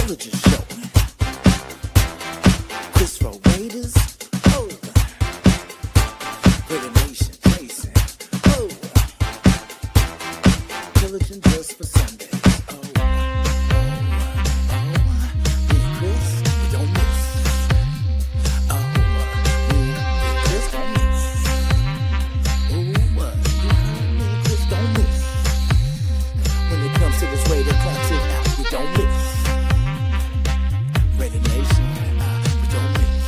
Pillaging show. Chris4Raiders, oh. Raider Nation, Jason, oh. Pillaging just for Sundays, oh. Me and Chris, we don't miss. Oh, me and Chris don't miss. Oh, me and Chris don't miss. When it comes to this Raider clock, it out, we don't miss. Raider Nation, we don't miss.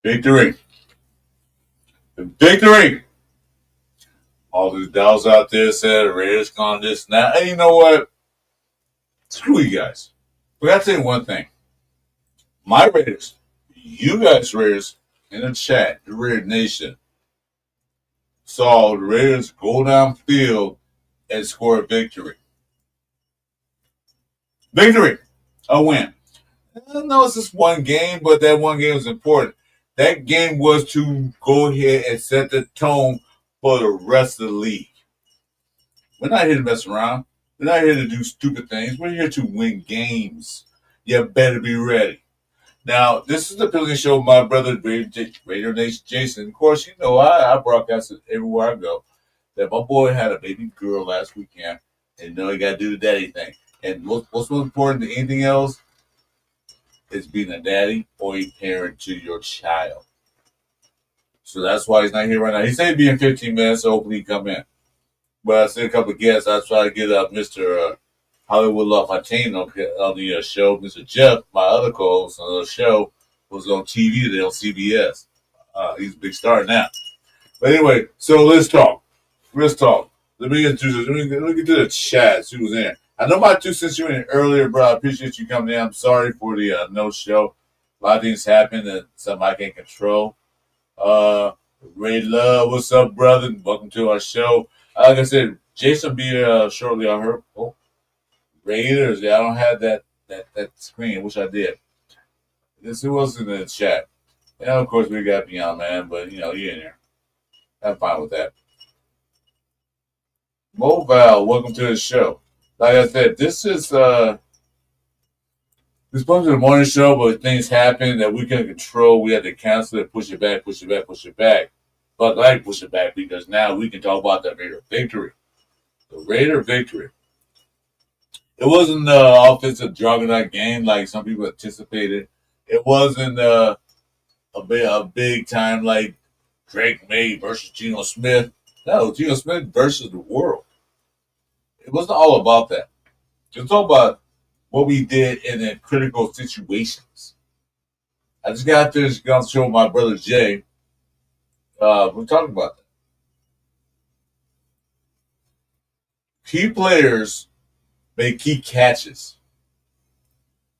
Victory. Victory. All these dolls out there said Raiders gone this and that. Hey, you know what? Screw you guys. But I gotta tell you one thing. My Raiders, you guys Raiders in the chat, the Raider Nation, saw the Raiders go downfield and score a victory. Victory. A win. I know it's just one game, but that one game was important. That game was to go ahead and set the tone for the rest of the league. We're not here to mess around. We're not here to do stupid things. We're here to win games. You better be ready. Now, this is the Pillaging Show with my brother, Raider Nation Jason. Of course, you know, I broadcast it everywhere I go. That my boy had a baby girl last weekend. And you know, you got to do the daddy thing. And what's most important than anything else is being a daddy or a parent to your child. So that's why he's not here right now. He said he'd be in 15 minutes, so hopefully he come in. But I sent a couple of guests. I tried to get Mr. Hollywood LaFontaine on the show. Mr. Jeff, my other co-host on the show, was on TV today on CBS. He's a big star now. But anyway, so let's talk. Let me get to the chat. See who's in there. I know my 2 cents you in earlier, bro. I appreciate you coming in. I'm sorry for the no show. A lot of things happen and something I can't control. Ray Love, what's up, brother? Welcome to our show. Like I said, Jason will be here shortly. I heard. Oh, Raiders. Yeah, I don't have that screen. I wish I did. This who else in the chat? And of course we got Beyond Man, but you know you're in there. I'm fine with that. Mobile, welcome to the show. Like I said, this is supposed to be the morning show, but things happen that we couldn't control. We had to cancel it, push it back. But I like push it back because now we can talk about the Raider victory. The Raider victory. It wasn't the offensive juggernaut game like some people anticipated. It wasn't a big time like Drake May versus Geno Smith. No, Geno Smith versus the world. It wasn't all about that. It was all about what we did in the critical situations. I just got to show my brother Jay. We're talking about that. Key players make key catches.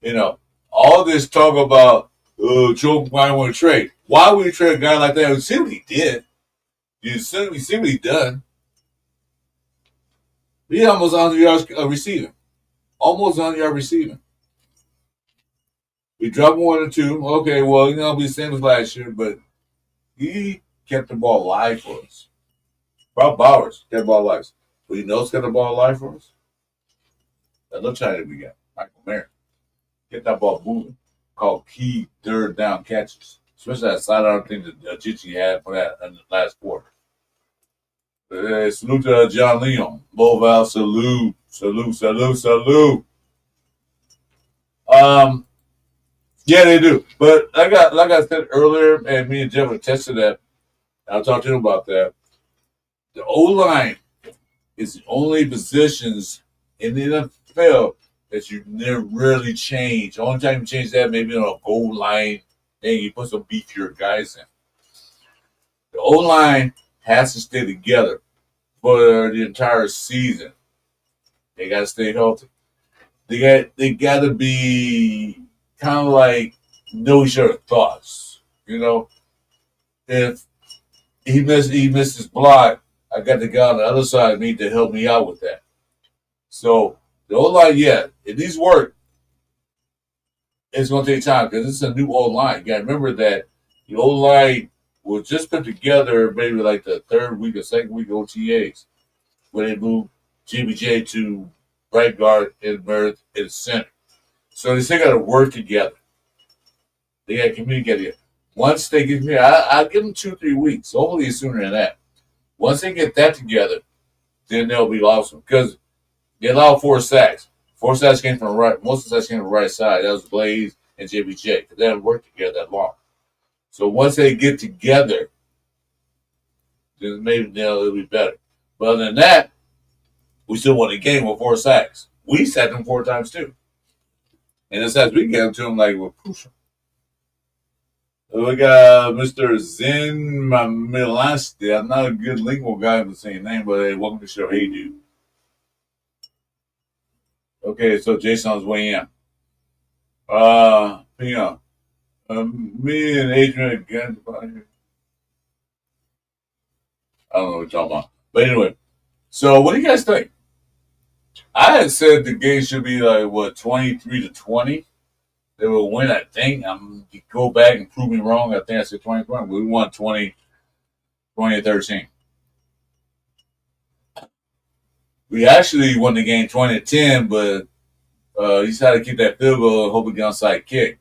You know, all this talk about Joe might want to trade. Why would you trade a guy like that? You see what he did. You see what he done. He almost 100 yards receiving. Almost 100 yards receiving. We dropped 1 or 2. Okay, well, you know, it'll be the same as last year, but he kept the ball alive for us. Rob Bowers kept the ball alive. But you know who's got the ball alive for us? That little China we got, Michael Mayer. Get that ball moving. Called key third down catches. Especially that sidearm thing that Gigi had for that in the last quarter. Salute to John Leon. Mobile, salute. Yeah, they do. But like I said earlier, and me and Jeff have tested that. I'll talk to him about that. The O-line is the only positions in the NFL that you never really change. The only time you change that maybe on a goal line and you put some beefier guys in. The O-line has to stay together for the entire season. They got to stay healthy. They got to be kind of like know each other's thoughts. You know, if he missed his block, I got the guy on the other side of me to help me out with that. So the O-line, yeah, it needs work. it's going to take time because it's a new O-line. You got to remember that the O-line was just put together maybe like the third week or second week OTAs when they moved JBJ to right guard and Meredith in the center. So they still got to work together. They got to communicate together. Once they get me, I'll give them 2-3 weeks. Hopefully sooner than that. Once they get that together, then they'll be awesome. Because they allowed 4 sacks. 4 sacks came from the right. Most of the sacks came from the right side. That was Blaze and JBJ. Because they haven't worked together that long. So once they get together, then maybe it'll be better. But other than that, we still won the game with 4 sacks. We sacked them 4 times too. And the sacks we gave them to them like we're crucial. We got Mr. Zen Milasti. I'm not a good lingual guy with the same name, but hey, welcome to the show. Hey, dude. Okay, so Jason's weighing in. Me and Adrian again. I don't know what you're talking about. But anyway, so what do you guys think? I had said the game should be like, 23-20. They will win, I think. I'm going to go back and prove me wrong. I think I said 20-20. We won 20-13. We actually won the game 20-10, but you just had to keep that field goal and hope we get onside kick.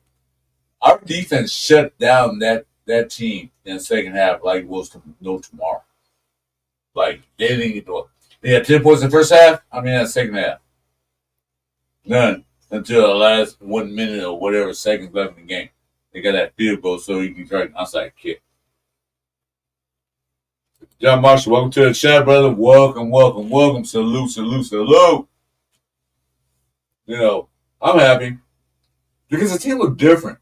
Our defense shut down that team in the second half like it was no tomorrow. Like, they didn't even do it. They had 10 points in the first half. I mean, in the second half. None. Until the last 1 minute or whatever seconds left in the game. They got that field goal so you can try an outside kick. John Marshall, welcome to the chat, brother. Welcome. Salute. You know, I'm happy because the team looked different.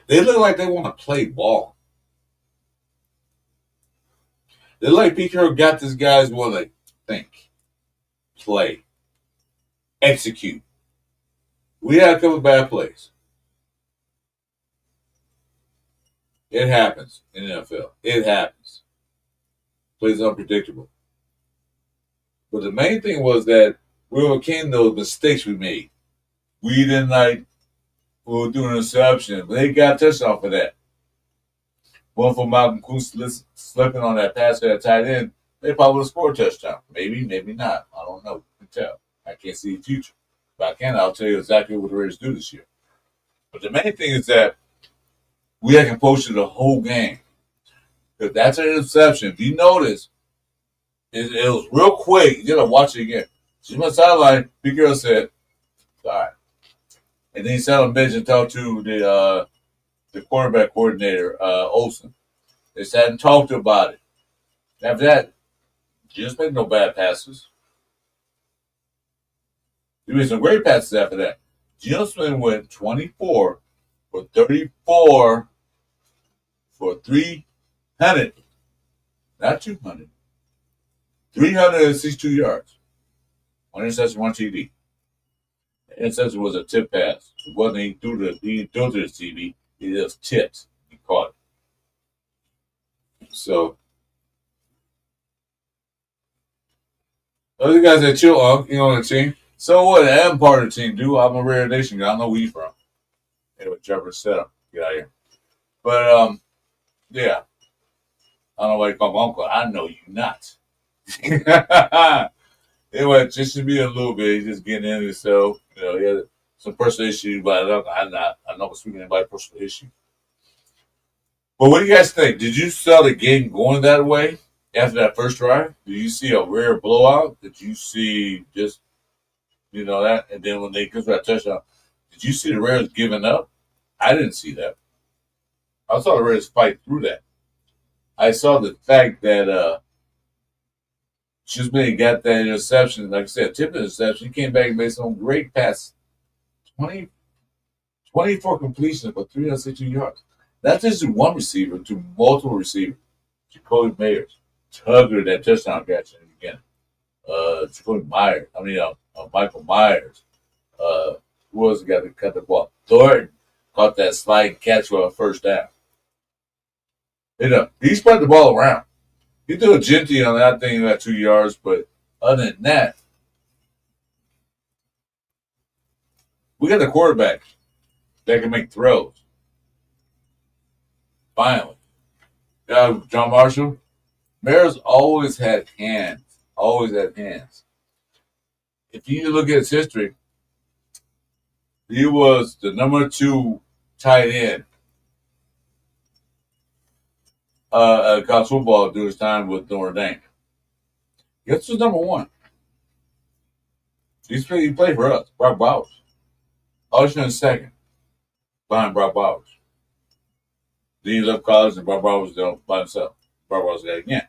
They look like they want to play ball. They look like Pete Carroll got these guys want to think, play, execute. We had a couple of bad plays. It happens in the NFL. It happens. Plays unpredictable. But the main thing was that we overcame those mistakes we made. We didn't we were doing an interception. But they got a touchdown for that. One for Malcolm Coos slipping on that pass to that tight end. They probably would have scored a touchdown. Maybe not. I don't know. I can tell. I can't see the future. But I'll tell you exactly what the Raiders do this year. But the main thing is that we had composure the whole game. Because that's an interception. If you notice, it was real quick. You got to watch it again. She went sideline. Big girl said, all right. And then he sat on the bench and talked to the quarterback coordinator, Olsen. They sat and talked about it. After that, just made no bad passes. He made some great passes after that. Geno Smith went 24 for 34 for 300, not 200, 362 yards. One interception, one TD. The interception was a tip pass. It wasn't he threw to the TV. He just tipped. He caught it. So those guys that chill on, the team. So what? I'm part of the team, dude. I'm a Raider Nation guy. I know where you from. Anyway, Trevor set up. Get out of here. But yeah. I don't know why you call my uncle. I know you not. Anyway, just to be a little bit, he's just getting into himself. He had some personal issues, but I'm not speaking about personal issue. But what do you guys think? Did you sell the game going that way after that first drive? Did you see a rare blowout? Did you see just, that? And then when they come for that touchdown, did you see the Raiders giving up? I didn't see that. I saw the Raiders fight through that. I saw the fact that Chisholm got that interception. Like I said, tipped interception. He came back and made some great passes. 24 completions for 362 yards. That's just one receiver to multiple receivers. Jacoby Meyers, Tugger, that touchdown catch in the beginning. Jacoby Myers. Michael Myers. Who else got to cut the ball? Thornton caught that sliding catch for a first down. He spread the ball around. He threw a genty on that thing about 2 yards, but other than that, We got the quarterback that can make throws. Finally. John Marshall. Bears always had hands. Always had hands. If you look at his history, he was the number 2 tight end college football during his time with Notre Dame. Guess who's number 1? He played for us, Brock Bowers. Usher second, behind Brock Bowers. Then he left college and Brock Bowers was by himself. Brock Bowers got again.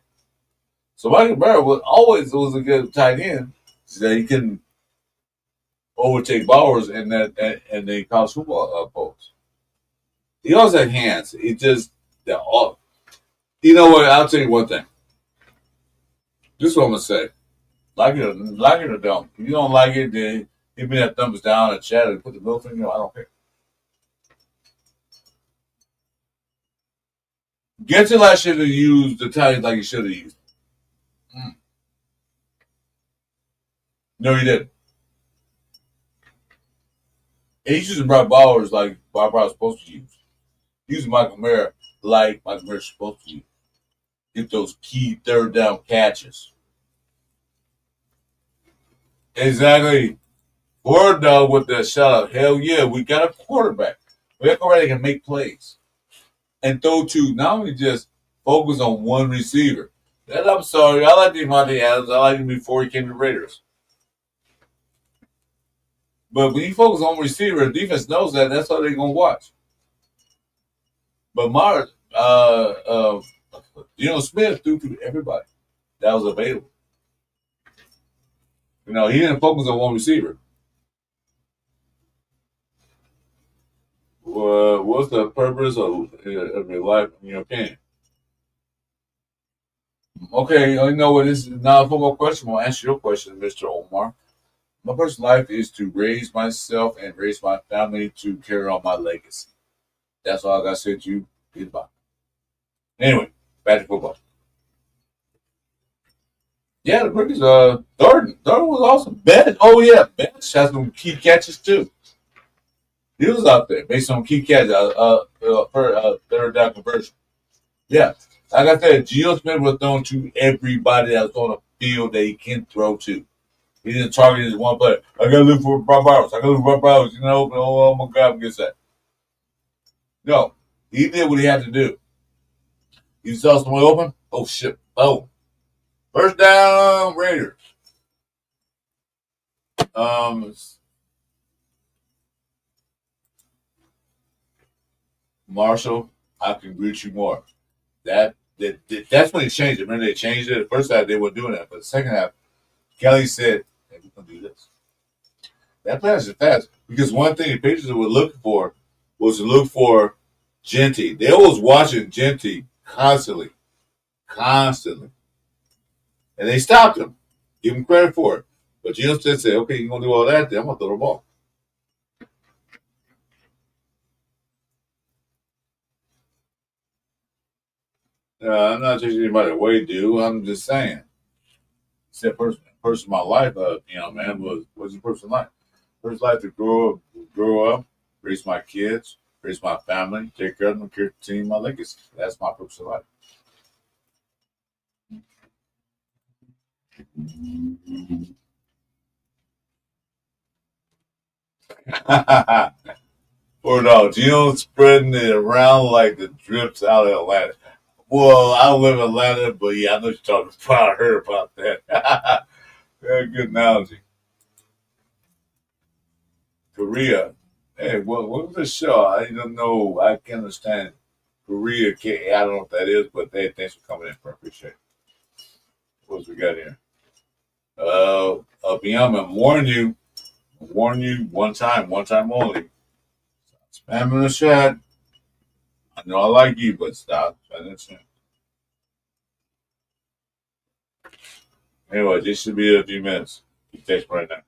So Michael Barrett was a good tight end so that he can overtake Bowers in the college football polls. He always had hands. He just you know what? I'll tell you one thing. This is what I'm gonna say. Like it or don't. If you don't like it, then give me that thumbs down and chat and put the middle finger. I don't care. Gentile should have used the tight like he should have used. No, he didn't. He's using Brock Bowers like Brock Bowers was supposed to use. Using Michael Mayer like Michael Mayer's supposed to use. Get those key third down catches. Exactly. Word though with that shout out. Hell yeah, we got a quarterback. We got a quarterback that can make plays. And throw to not only just focus on one receiver. And I'm sorry, I like Devontae Adams. I liked him before he came to the Raiders. But when you focus on receiver, the defense knows that. That's how they're gonna watch. But Mars, Smith threw to everybody that was available. He didn't focus on one receiver. What's the purpose of your life in your opinion? Okay, you know what? This is not a football question. I'll answer your question, Mr. Omar. My personal life is to raise myself and raise my family to carry on my legacy. That's all I got to say to you. Goodbye. Anyway, back to football. Yeah, the rookies, Darden was awesome. Bench has some key catches too. He was out there based on key catches, third down conversion. Yeah, like I said, Gio Smith was thrown to everybody that was on the field that he can throw to. He didn't target his one player. I got to look for Brock Bowers. Oh my God, I'm gets that. No, he did what he had to do. He saw someone open. Oh shit! Oh, first down, Raiders. Marshall, I can agree with you more. That's when they changed it. Remember they changed it. The first half they weren't doing that, but the second half, Kelly said, "Hey, we're gonna do this." That pass is fast because one thing the Patriots were looking for was to look for Genty. They was watching Genty constantly, and they stopped him. Give him credit for it. But Gio said, "Okay, you're gonna do all that. Then I'm gonna throw the ball." I'm not judging anybody away, dude. I'm just saying. Said person in my life, man, was your person life? First life to grow up, raise my kids, raise my family, take care of them, continue my legacy. That's my purpose of life. Or no, Gino's spreading it around like the drips out of Atlanta. Well, I don't live in Atlanta, but yeah, I know you're talking about. I heard about that. Yeah, good analogy. Korea. Hey, what was the show? I don't know. I can understand Korea. I don't know what that is, but hey, thanks for coming in. I appreciate it. What else we got here? Beyond, I'm warning you one time only. Spam in the chat. I know I like you, but stop. Anyway, this should be a few minutes. You text right now.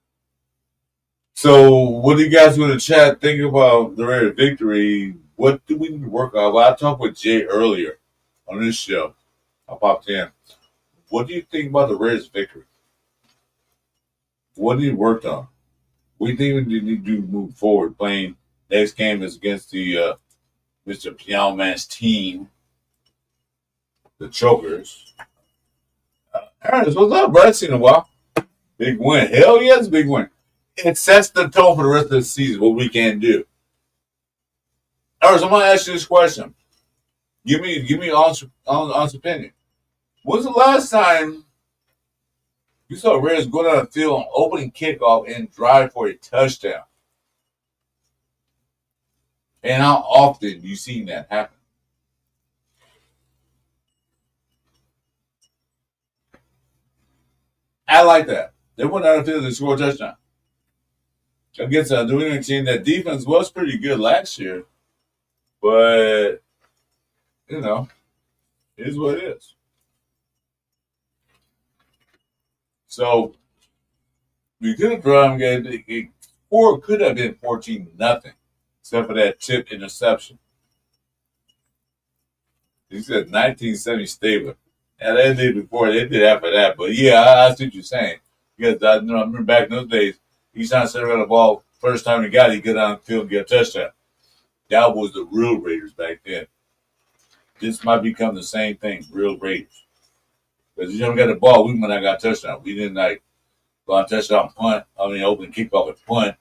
So, what do you guys in the chat think about the Raiders' victory? What do we need to work on? Well, I talked with Jay earlier on this show. I popped in. What do you think about the Raiders' victory? What do you work on? We think we need to move forward. Playing next game is against the Mr. Piano Man's team, the Chokers. Ernest, what's up, bro? I seen a while. Big win. Hell yes, big win. It sets the tone for the rest of the season, what we can do. Ernest, I'm gonna ask you this question. Give me honest opinion. When's the last time you saw Raiders go down the field on opening kickoff and drive for a touchdown? And how often you seen that happen? I like that. They went down the field and scored a touchdown. Against a New England team, that defense was pretty good last year. But, you know, it is what it is. So, we could have drawn game, or could have been 14-0, except for that tip interception. He said 1970 Stabler. And they did before, they did after that. But yeah, I see what you're saying. Because I remember back in those days, he's trying to set around the ball. First time he got it, he got down the field and get a touchdown. That was the real Raiders back then. This might become the same thing, real Raiders. Because you never got the ball, we might not got a touchdown. We didn't like go on touchdown punt, open kickoff and punt,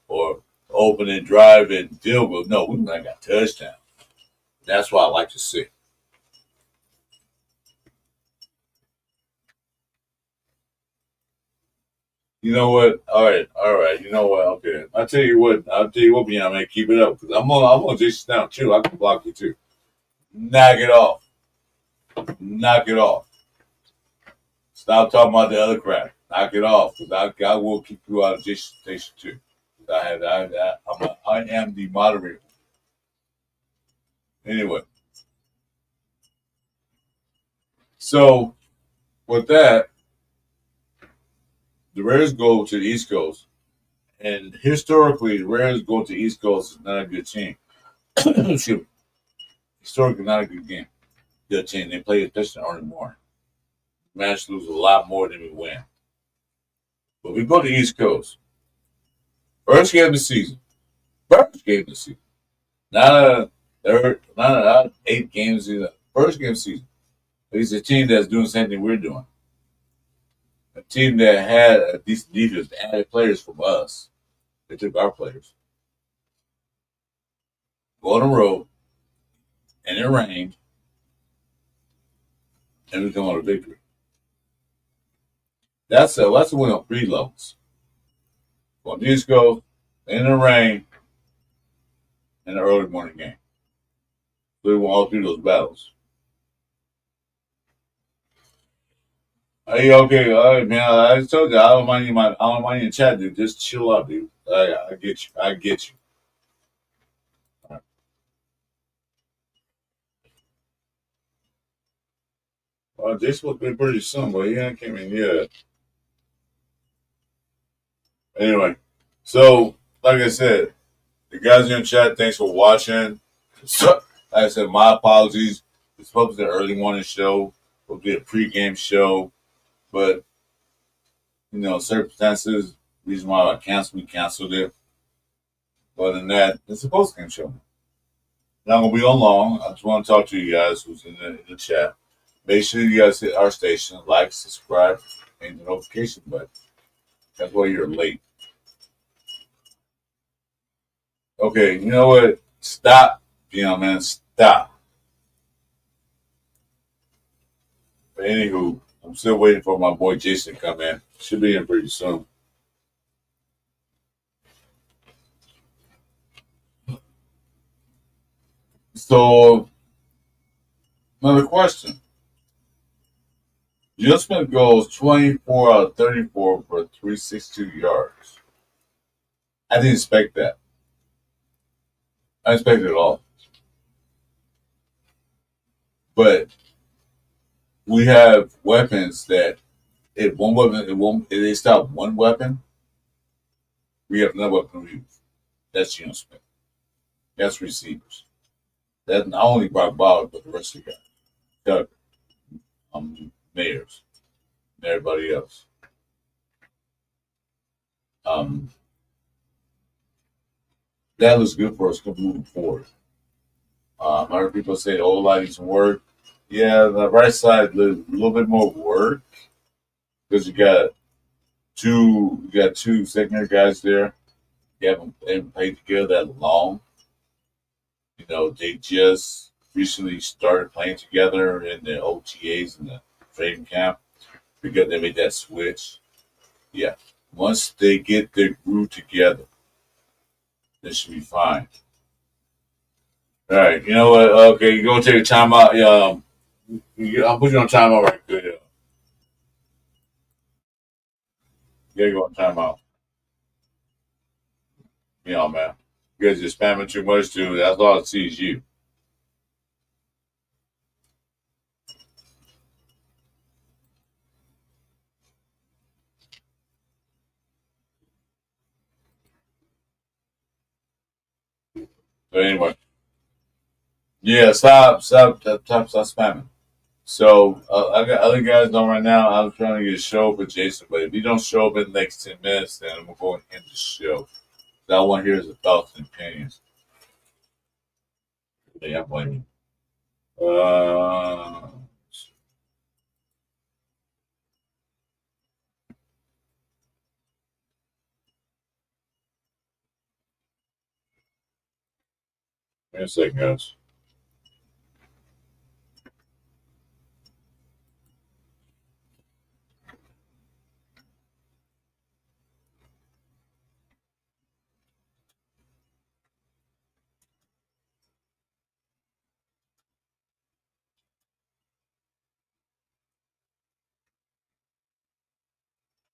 or open and drive and field goal. No, we might not got a touchdown. That's what I like to see. You know what? All right. You know what? Okay. I'll tell you what, man. Keep it up. Because I'm on Jason down too. I can block you too. Knock it off. Stop talking about the other crap. Knock it off. Because I will keep you out of Jason Station too. I am the moderator. Anyway. So, with that, the Raiders go to the East Coast, and historically, the Raiders go to the East Coast is not a good team. Historically, not a good game. Good team. They play especially early morning. We managed to lose a lot more than we win. But we go to the East Coast. First game of the season. Not a 8 games either. First game of the season. It's a team that's doing the same thing we're doing. A team that had a decent defense, added players from us. They took our players. Go on the road, and it rained, and we come on a victory. That's a win on 3 levels. On the East Coast, in the rain, in the early morning game. We won all 3 of those battles. Hey, okay, all right, man. I told you I don't mind you in chat, dude. Just chill out, dude. I get you. All right. Well, this will be pretty soon, but he ain't came in yet. Anyway, so like I said, the guys in chat, thanks for watching. So, like I said, my apologies. It's supposed to be an early morning show, supposed to be a pregame show. But, circumstances, reason why we canceled it. But other than that, it's a post-game show. Not going to be on long. I just want to talk to you guys who's in the chat. Make sure you guys hit our station, like, subscribe, and the notification button. That's why you're late. Okay, you know what? Stop, man. Stop. But anywho, I'm still waiting for my boy Jason to come in. Should be in pretty soon. So, another question. Just Smith goes 24 out of 34 for 362 yards. I didn't expect that. I didn't expect it at all. But we have weapons that if they stop one weapon, we have another weapon to use. That's Geno Smith. That's receivers. That's not only Brock Bowers, but the rest of the guys. Tucker, Mayors, and everybody else. that looks good for us moving forward. I heard people say the O line needs some work. Yeah, the right side a little bit more work because you got two secondary guys there. They haven't played together that long. You know, they just recently started playing together in the OTAs and the training camp because they made that switch. Yeah, once they get their groove together, they should be fine. All right, you know what? Okay, you're gonna take a timeout. I'll put you on timeout right quick. You gotta go on timeout. You know, man. You guys just spamming too much, dude. That's all I see is you. So anyway, yeah, stop spamming. So I got other guys on right now. I'm trying to get a show for Jason, but if you don't show up in the next 10 minutes, then I'm gonna go and end the show. I want to hear his thoughts and opinions. Yeah, I blame you. Wait a second, guys.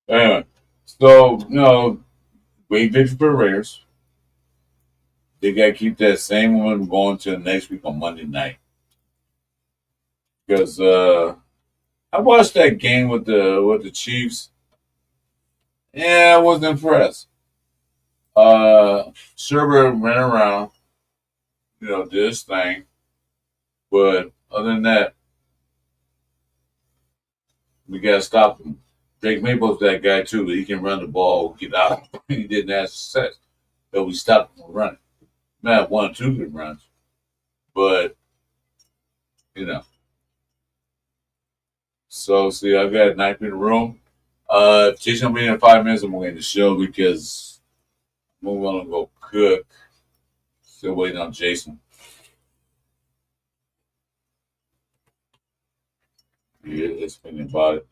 Anyway, so wait victory for the Raiders. They got to keep that same one going to next week on Monday night because I watched that game with the Chiefs. Yeah, I wasn't impressed. Sherbert ran around, did his thing, but other than that, we got to stop him. Drake Maple's that guy too. He can run the ball, get out. He didn't have success, but we stopped him from running. Man, 1 or 2 good runs, but you know. So see, I got a knife in the room. If Jason will be in 5 minutes, I'm gonna end the show because I'm gonna go cook. Still waiting on Jason. Yeah, it's thinking about it.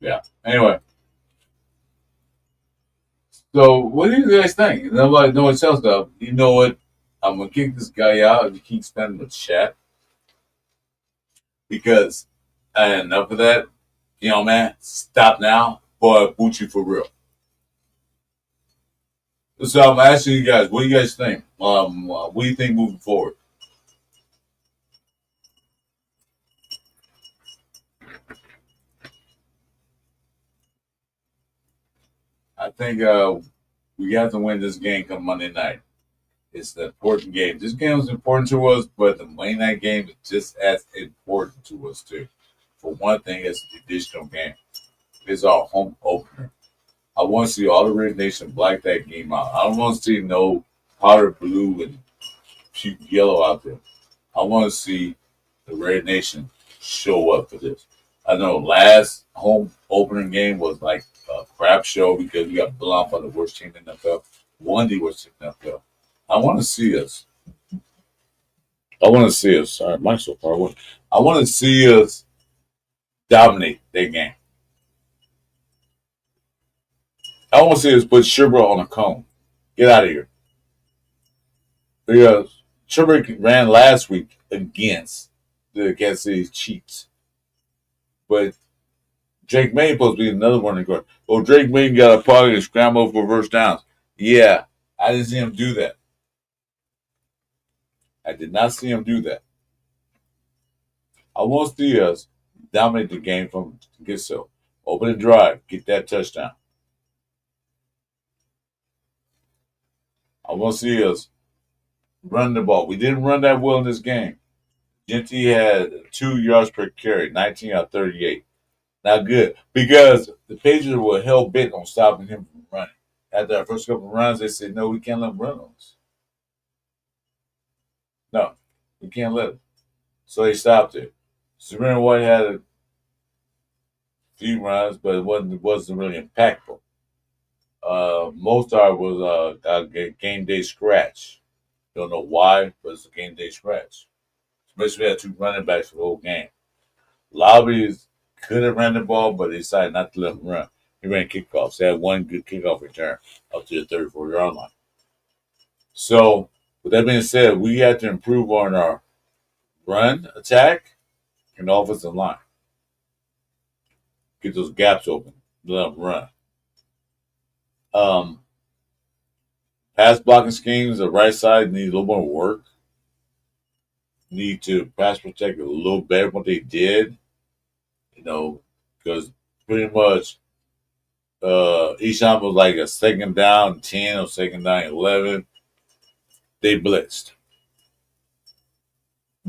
Yeah. Anyway, so what do you guys think? Nobody else though. You know what? I'm gonna kick this guy out if he keeps spending the chat because I had enough of that. Man, stop now, boy, I boot you for real. So I'm asking you guys, what do you guys think? What do you think moving forward? I think we have to win this game come Monday night. It's the important game. This game is important to us, but the Monday night game is just as important to us too. For one thing, it's a traditional game. It's our home opener. I want to see all the Red Nation black that game out. I don't want to see no powder blue and puke yellow out there. I want to see the Red Nation show up for this. I know last home opening game was like a crap show because we got blown by the worst team in the NFL. One of the worst team in the NFL. I want to see us. I want to see us. Sorry, Mike's so far away. I want to see us dominate that game. I want to see us put Sherbert on a cone. Get out of here. Because Sherbert ran last week against the Kansas City Chiefs. But Drake May supposed to be another one to go. Well, Drake May got a pocket and scramble for first downs. Yeah, I didn't see him do that. I did not see him do that. I want to see us dominate the game from get so. Open and drive, get that touchdown. I want to see us run the ball. We didn't run that well in this game. Genty had 2 yards per carry, 19 out of 38. Not good because the Patriots were hell bent on stopping him from running. After our first couple of runs, they said, "No, we can't let him run on us. No, we can't let him." So they stopped it. Serena White had a few runs, but it wasn't really impactful. Mozart was a game day scratch. Don't know why, but it's a game day scratch. Especially we had 2 running backs for the whole game. Lobbies could have ran the ball, but they decided not to let him run. He ran kickoffs. They had 1 good kickoff return up to the 34-yard line. So, with that being said, we had to improve on our run attack and offensive line. Get those gaps open. Let them run. Pass blocking schemes, the right side needs a little more work. Need to pass protect a little better than what they did. Because pretty much each time was like a 2nd down 10 or 2nd down 11. They blitzed.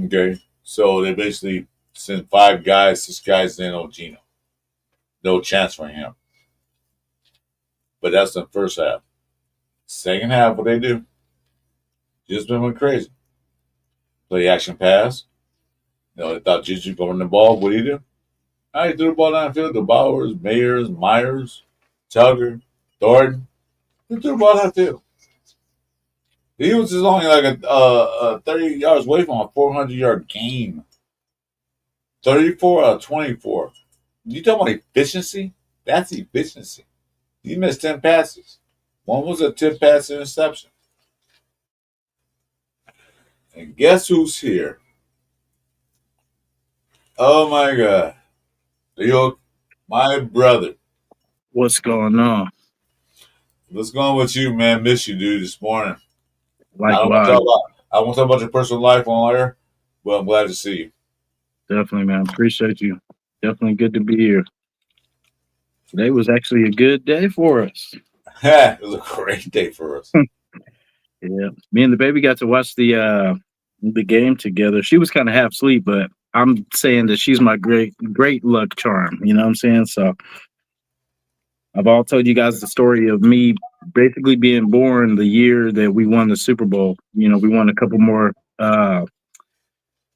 Okay. So they basically sent 5 guys, 6 guys in on Gino. No chance for him. But that's the first half. Second half, what they do? Just went crazy. Play action pass. They thought Juju going the ball. What do you do? He threw the ball downfield to Bowers, Myers, Tugger, Thornton. He threw the ball downfield. He was just only like a 30 yards away from a 400-yard game. 34 out of 24. You talking about efficiency? That's efficiency. He missed 10 passes. One was a 10-pass interception. And guess who's here? Oh my God. Leo, my brother. What's going on? What's going on with you, man? Miss you, dude, this morning. Likewise. I won't talk about your personal life on air, but I'm glad to see you. Definitely, man. Appreciate you. Definitely good to be here. Today was actually a good day for us. It was a great day for us. Yeah. Me and the baby got to watch the game together. She was kind of half asleep, but I'm saying that she's my great luck charm. You know what I'm saying? So I've all told you guys the story of me basically being born the year that we won the Super Bowl. We won a couple more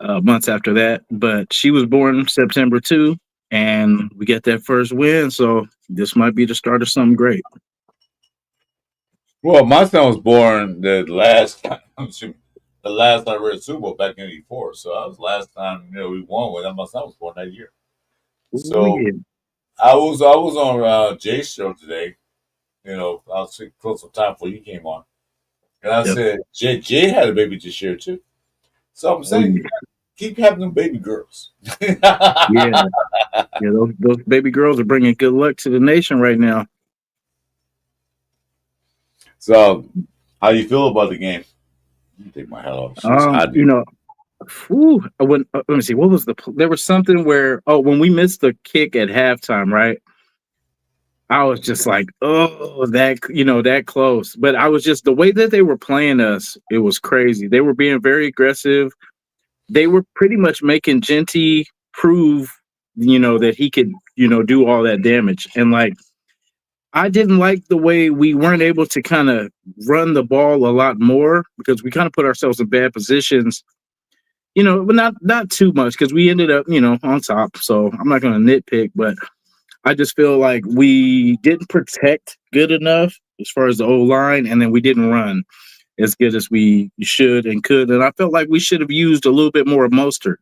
months after that, but she was born September 2, and we got that first win. So this might be the start of something great. Well, my son was born the last time I read Super Bowl back in '84. So that was the last time we won with him. My son was born that year. So yeah. I was on Jay's show today. I was close some time before you came on, and I said Jay had a baby this year too. So I'm saying keep having them baby girls. Yeah, those baby girls are bringing good luck to the nation right now. So, how you feel about the game? Let me take my hat off. Let me see. What was there was something where when we missed the kick at halftime, right? I was just like, that close. But I was just the way that they were playing us, it was crazy. They were being very aggressive. They were pretty much making Genty prove, that he could, do all that damage. And I didn't like the way we weren't able to kind of run the ball a lot more because we kind of put ourselves in bad positions, but not too much because we ended up, on top. So I'm not going to nitpick, but I just feel like we didn't protect good enough as far as the O-line, and then we didn't run as good as we should and could. And I felt like we should have used a little bit more of Mostert.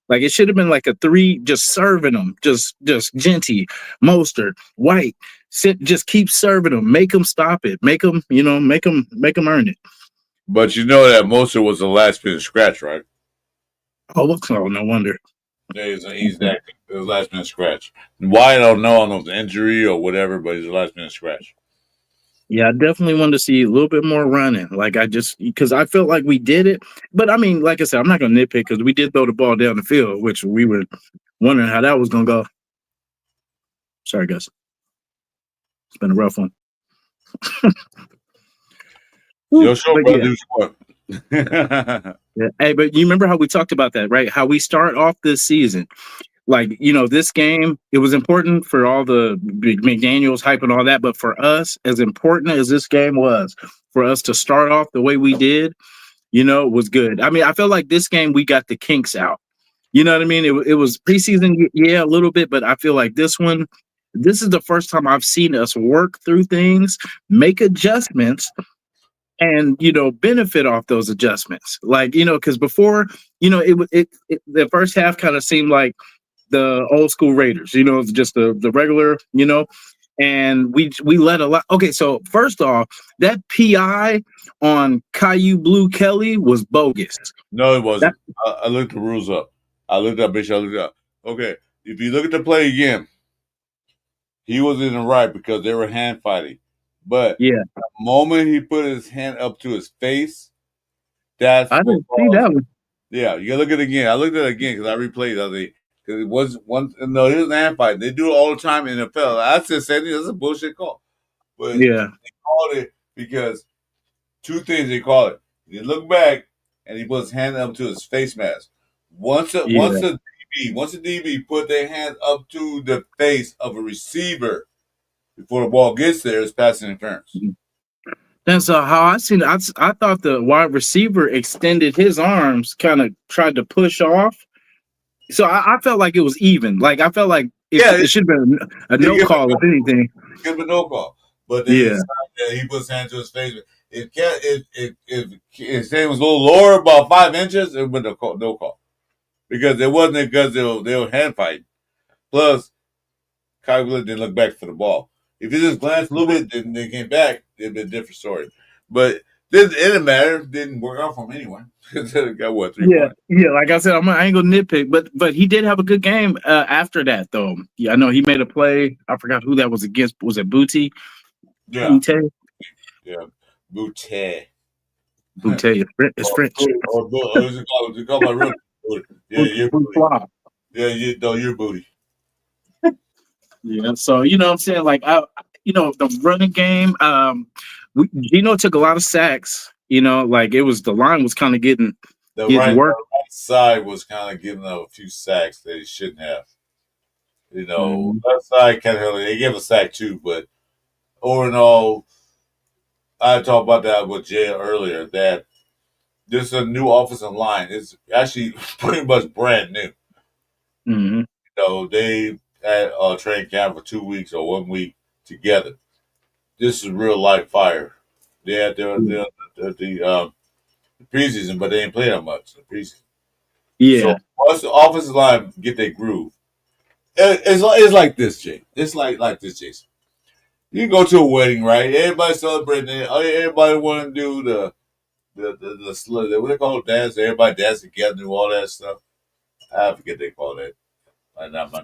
Like it should have been like a 3, just serving them, just Genty, Mostert, White. Just keep serving them, make them stop it, make them earn it. But you know that Mostert was the last minute scratch, right? Oh, no wonder. Yeah, he's that the last minute scratch. Why I don't know if it's an injury or whatever, but he's the last minute scratch. Yeah, I definitely wanted to see a little bit more running. Because I felt like we did it. But I mean, like I said, I'm not going to nitpick because we did throw the ball down the field, which we were wondering how that was going to go. Sorry, guys. It's been a rough one. Your show, brother. Yeah. Hey, but you remember how we talked about that, right? How we start off this season. Like, this game, it was important for all the McDaniels hype and all that. But for us, as important as this game was, for us to start off the way we did, was good. I mean, I felt like this game, we got the kinks out. You know what I mean? It was preseason, yeah, a little bit. But I feel like this is the first time I've seen us work through things, make adjustments, and benefit off those adjustments. Like, because before, the first half kind of seemed like the old school Raiders, just the regular, and we let a lot. Okay, so first off, that PI on Caillou Blue Kelly was bogus. No, it wasn't. I looked the rules up. I looked up. Okay, if you look at the play again, he was in the right because they were hand fighting. But yeah, the moment he put his hand up to his face, that's I what didn't see that one. Yeah, you gotta look at it again. I looked at it again because I replayed the other day. Because it was one. No, it was an hand fight. They do it all the time in the NFL. I said, that's a bullshit call. But Yeah, they called it because two things they call it. He looked back and he put his hand up to his face mask. Once a DB put their hand up to the face of a receiver before the ball gets there, it's pass interference. that's how I seen it. I thought the wide receiver extended his arms, kind of tried to push off. So I felt like it was even. Like I felt like it should have been a no call, if anything. Give him a no call. But then he puts his hand to his face. If his hand was a little lower, about 5 inches, it would have been no call. Because it wasn't because they were hand fighting. Plus, Kyle didn't look back for the ball. If he just glanced a little bit, then they came back, it'd be a different story. But it didn't matter. It didn't work out for him anyway. Got what, 3 points? Yeah. Like I said, I ain't gonna nitpick, but he did have a good game after that, though. Yeah, I know he made a play. I forgot who that was against. Was it Booty? Yeah. Booty. Yeah. Booty. Booty. It's French. Or you call my real booty. Yeah, you're booty. Yeah, you're booty. Yeah. So what I'm saying, like the running game. Gino took a lot of sacks. Like the line was kind of getting work. The right side was kind of giving up a few sacks that he shouldn't have. Left side kind of they gave a sack too, but over and all, I talked about that with Jay earlier. That this is a new offensive line. It's actually pretty much brand new. Mm-hmm. They had a training camp for 2 weeks or 1 week together. This is real life fire. They had the preseason, but they didn't play that much in the preseason. Yeah. So once the offensive line get their groove, it's like this, Jay. It's like this, Jason. You go to a wedding, right? Everybody celebrating it. Everybody want to do the what they call it, dance. Everybody dance together, do all that stuff. I forget they call that.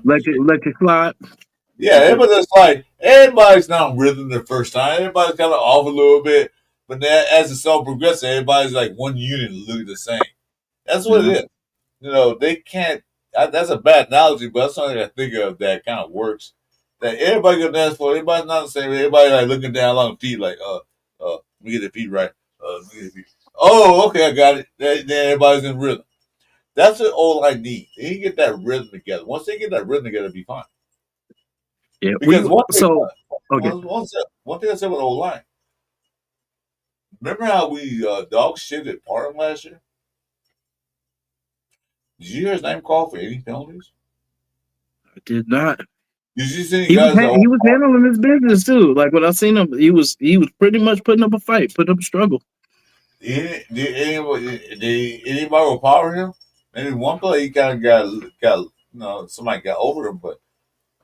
Let you slide. Yeah, everybody's not in rhythm the first time. Everybody's kind of off a little bit, but then as the song progresses, everybody's like one unit, look the same. That's what it is. They can't. That's a bad analogy, but that's something I think of that kind of works. That everybody go dance for. Everybody's not the same. Everybody like looking down along the feet, like let me get the feet right. Let me get the feet. Oh, okay, I got it. Then everybody's in rhythm. That's what O-line needs. They need to get that rhythm together. Once they get that rhythm together, it'll be fine. Yeah. Because one thing I said with O-line, remember how we dog shit at Parham last year? Did you hear his name called for any penalties? I did not. Did you see he was handling his business too. Like when I seen him, he was pretty much putting up a fight, putting up a struggle. Did anybody overpower him? Maybe one play he kind of got somebody got over him, but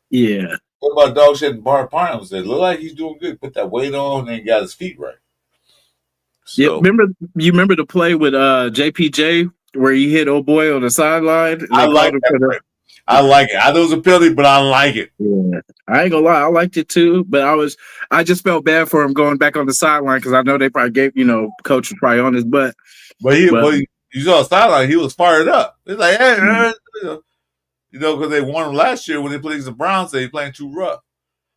yeah. What about dog shit and Parham? It look like he's doing good. Put that weight on and got his feet right. So, yeah, remember the play with JPJ where he hit old boy on the sideline? I like that. I like it. I know it was a penalty, but I like it. Yeah, I ain't gonna lie, I liked it too. But I just felt bad for him going back on the sideline because I know they probably gave coach was probably on his butt. But you saw the sideline, he was fired up. He's like, hey, because they won him last year when they played against the Browns. They playing too rough.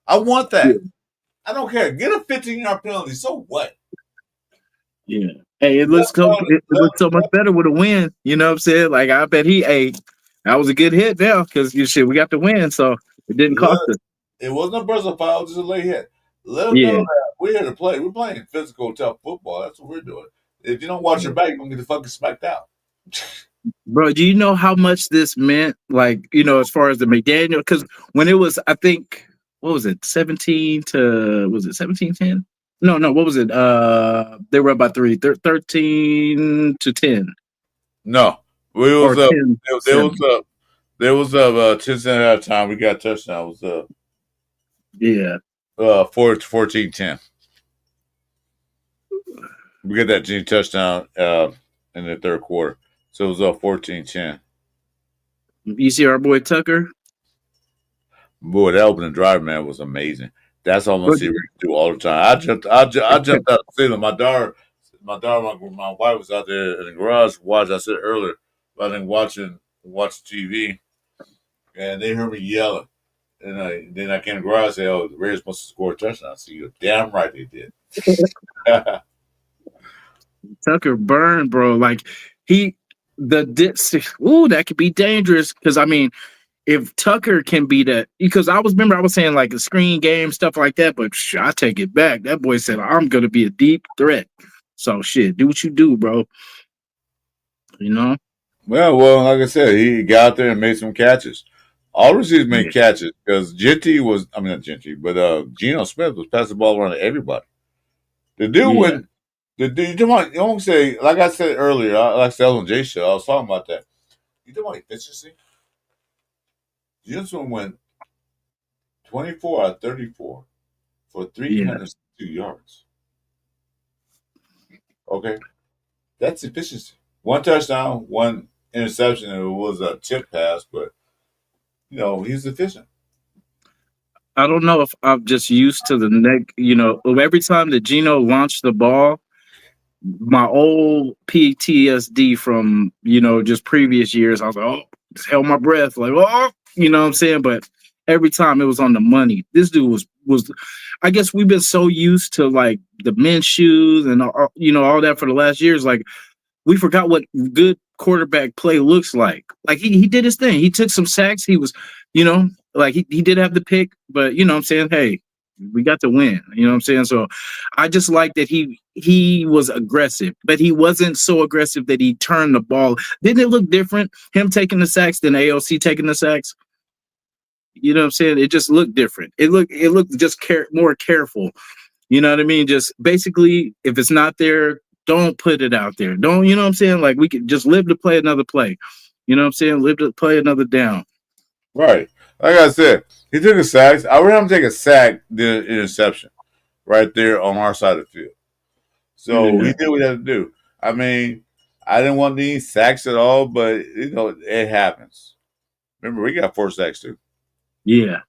I want that. Yeah. I don't care. Get a 15-yard penalty. So what? Yeah. Hey, it looks so much better with a win. You know what I'm saying? Like I bet that was a good hit there because we got the win, so it didn't cost us. It wasn't a personal foul, just a late hit. Let them know Yeah, that we're here to play. We're playing physical, tough football. That's what we're doing. If you don't watch your back, you're gonna get fucking smacked out. bro. Do you know how much this meant? Like as far as the McDaniel, because when it was, I think, what was it, 17-10? No, what was it? They were up by 3, 13-10. No, we Or was up. 10. There was up. There was up 10 cents at a time. We got a touchdown. It was up. Yeah. 14-10. We got that Gene touchdown in the third quarter. So it was up 14-10. You see our boy Tucker? Boy, that opening drive, man, was amazing. That's almost what we do all the time. I jumped out of the ceiling. My daughter, my wife was out there in the garage watching. I said earlier, I think watching TV, and they heard me yelling. And then I came to the garage and said, "Oh, the Raiders must have scored a touchdown." I said, "You're damn right they did." Tucker burned, bro. Like that could be dangerous because I mean, if Tucker can be that, because I was saying like a screen game stuff like that, but I take it back. That boy said I'm gonna be a deep threat. So shit, do what you do, bro. You know. Well, like I said, he got out there and made some catches. All receivers made catches because not Genty, but Geno Smith was passing the ball around to everybody. The dude you don't say, like I said earlier, like I said on Jay show, I was talking about that. You don't want efficiency. Geno Smith went 24 out of 34 for 302 yards. Okay, that's efficiency. One touchdown, one interception, and it was a tip pass, but he's efficient. I don't know if I'm just used to the neck. Every time that Geno launched the ball, my old PTSD from just previous years, I was like, oh, just held my breath, like, oh, you know what I'm saying? But every time it was on the money. This dude was I guess we've been so used to like the men's shoes and all that for the last years, like we forgot what good quarterback play looks like. Like he did his thing. He took some sacks. He was, like he did have the pick, but what I'm saying, hey, we got to win. You know what I'm saying? So I just like that he was aggressive, but he wasn't so aggressive that he turned the ball. Didn't it look different? Him taking the sacks than AOC taking the sacks? You know what I'm saying? It just looked different. It looked just more careful. You know what I mean? Just basically, if it's not there, don't put it out there. Don't, you know what I'm saying? Like we could just live to play another play. You know what I'm saying? Live to play another down. Right. Like I said, he took a sack. I would have him take a sack, the interception, right there on our side of the field. So he did what he had to do. I mean, I didn't want any sacks at all, but it happens. Remember, we got 4 sacks too. Yeah.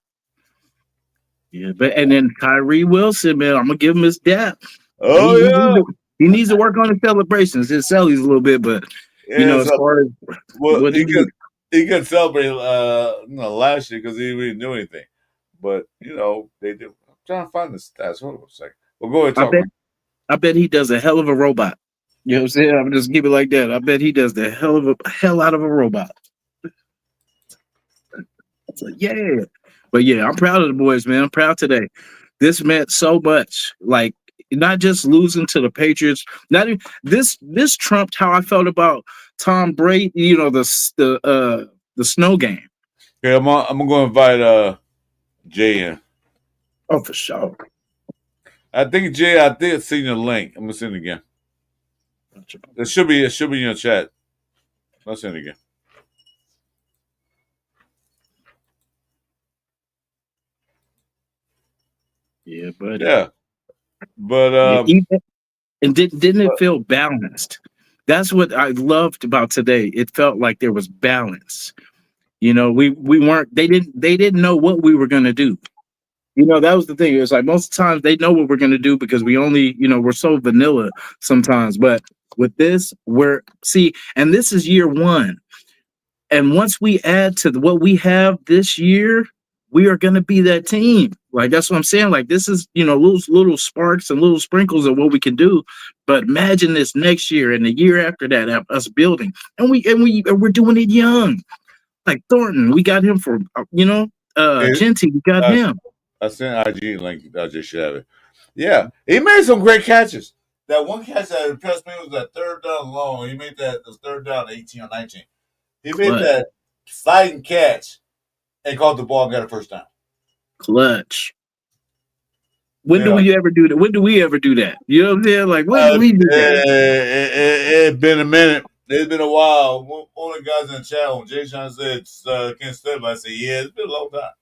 Yeah, and then Kyrie Wilson, man, I'm gonna give him his dap. Oh, he needs to work on his celebrations. His cellies a little bit, but as far as what he could celebrate last year because he didn't do anything. But they did. I'm trying to find the stats. Hold on a second. We'll go ahead and talk. I bet he does a hell of a robot. You know what I'm saying? I'm just keep it like that. I bet he does the hell out of a robot. So, yeah. But yeah, I'm proud of the boys, man. I'm proud today. This meant so much. Like not just losing to the Patriots. Not even, this trumped how I felt about Tom Brady. The snow game. Okay, I'm gonna go invite Jay in. Oh, for sure. I think Jay, I did see the link. I'm gonna send it again. It should be in your chat. Let's send it again. Yeah, but and didn't it feel balanced? That's what I loved about today. It felt like there was balance. We weren't. They didn't know what we were gonna do. That was the thing. It was like most times they know what we're gonna do because we only, we're so vanilla sometimes. But with this, and this is year one. And once we add to what we have this year, we are going to be that team. Like, that's what I'm saying. Like, this is, little sparks and little sprinkles of what we can do. But imagine this next year and the year after that, us building, and we're doing it young. Like Thornton, we got him for, Genty, we got him. I sent IG link. I just should have it. Yeah, he made some great catches. That one catch that impressed me was that third down long. He made that third down 18 or 19. He made that sliding catch and caught the ball and got a first down. Clutch. When do we ever do that? When do we ever do that? You know what I'm saying? Like, when do we do that? It's been a minute. It's been a while. One of the guys in the chat, when Jay Sean said, can't step, I said, yeah, it's been a long time.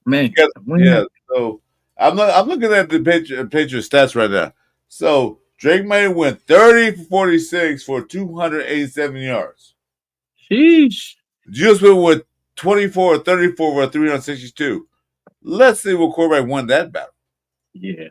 Man. Yeah, so I'm looking at the Patriots stats right now. So Drake May went 30 for 46 for 287 yards. Sheesh. Jules Smith went 24 or 34 for 362. Let's see what quarterback won that battle. Yeah.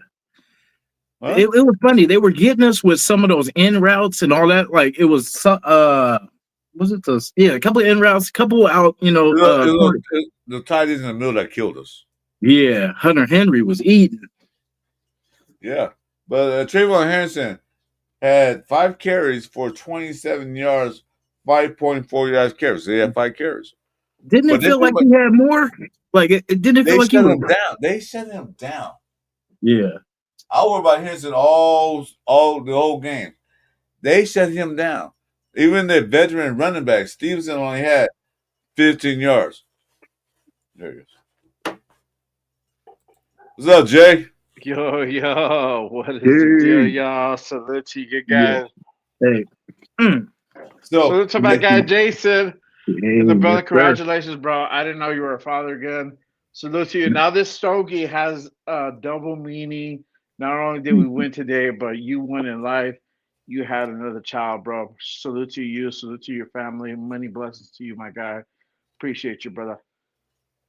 Huh? It was funny. They were getting us with some of those in routes and all that. Like, it was was it those? Yeah, a couple of in routes, a couple out, the tight ends in the middle that killed us. Yeah, Hunter Henry was eating. Yeah, but Trayvon Harrison had 5 carries for 27 yards, 5.4 yards carries. So he had 5 carries. Didn't it feel like he had more? Like, it didn't feel like he was down. They shut him down. Yeah. I worry about Henderson all the whole game. They shut him down. Even the veteran running back, Stevenson, only had 15 yards. There he is. What's up, Jay? Yo, what is the deal, y'all? Salute to you guys. Hey. Salute to my guy, Jason. The brother, congratulations, bro. I didn't know you were a father again. Salute to you. Now, this stogie has a double meaning. Not only did we win today, but you won in life. You had another child, bro. Salute to you. Salute to your family. Many blessings to you, my guy. Appreciate you, brother.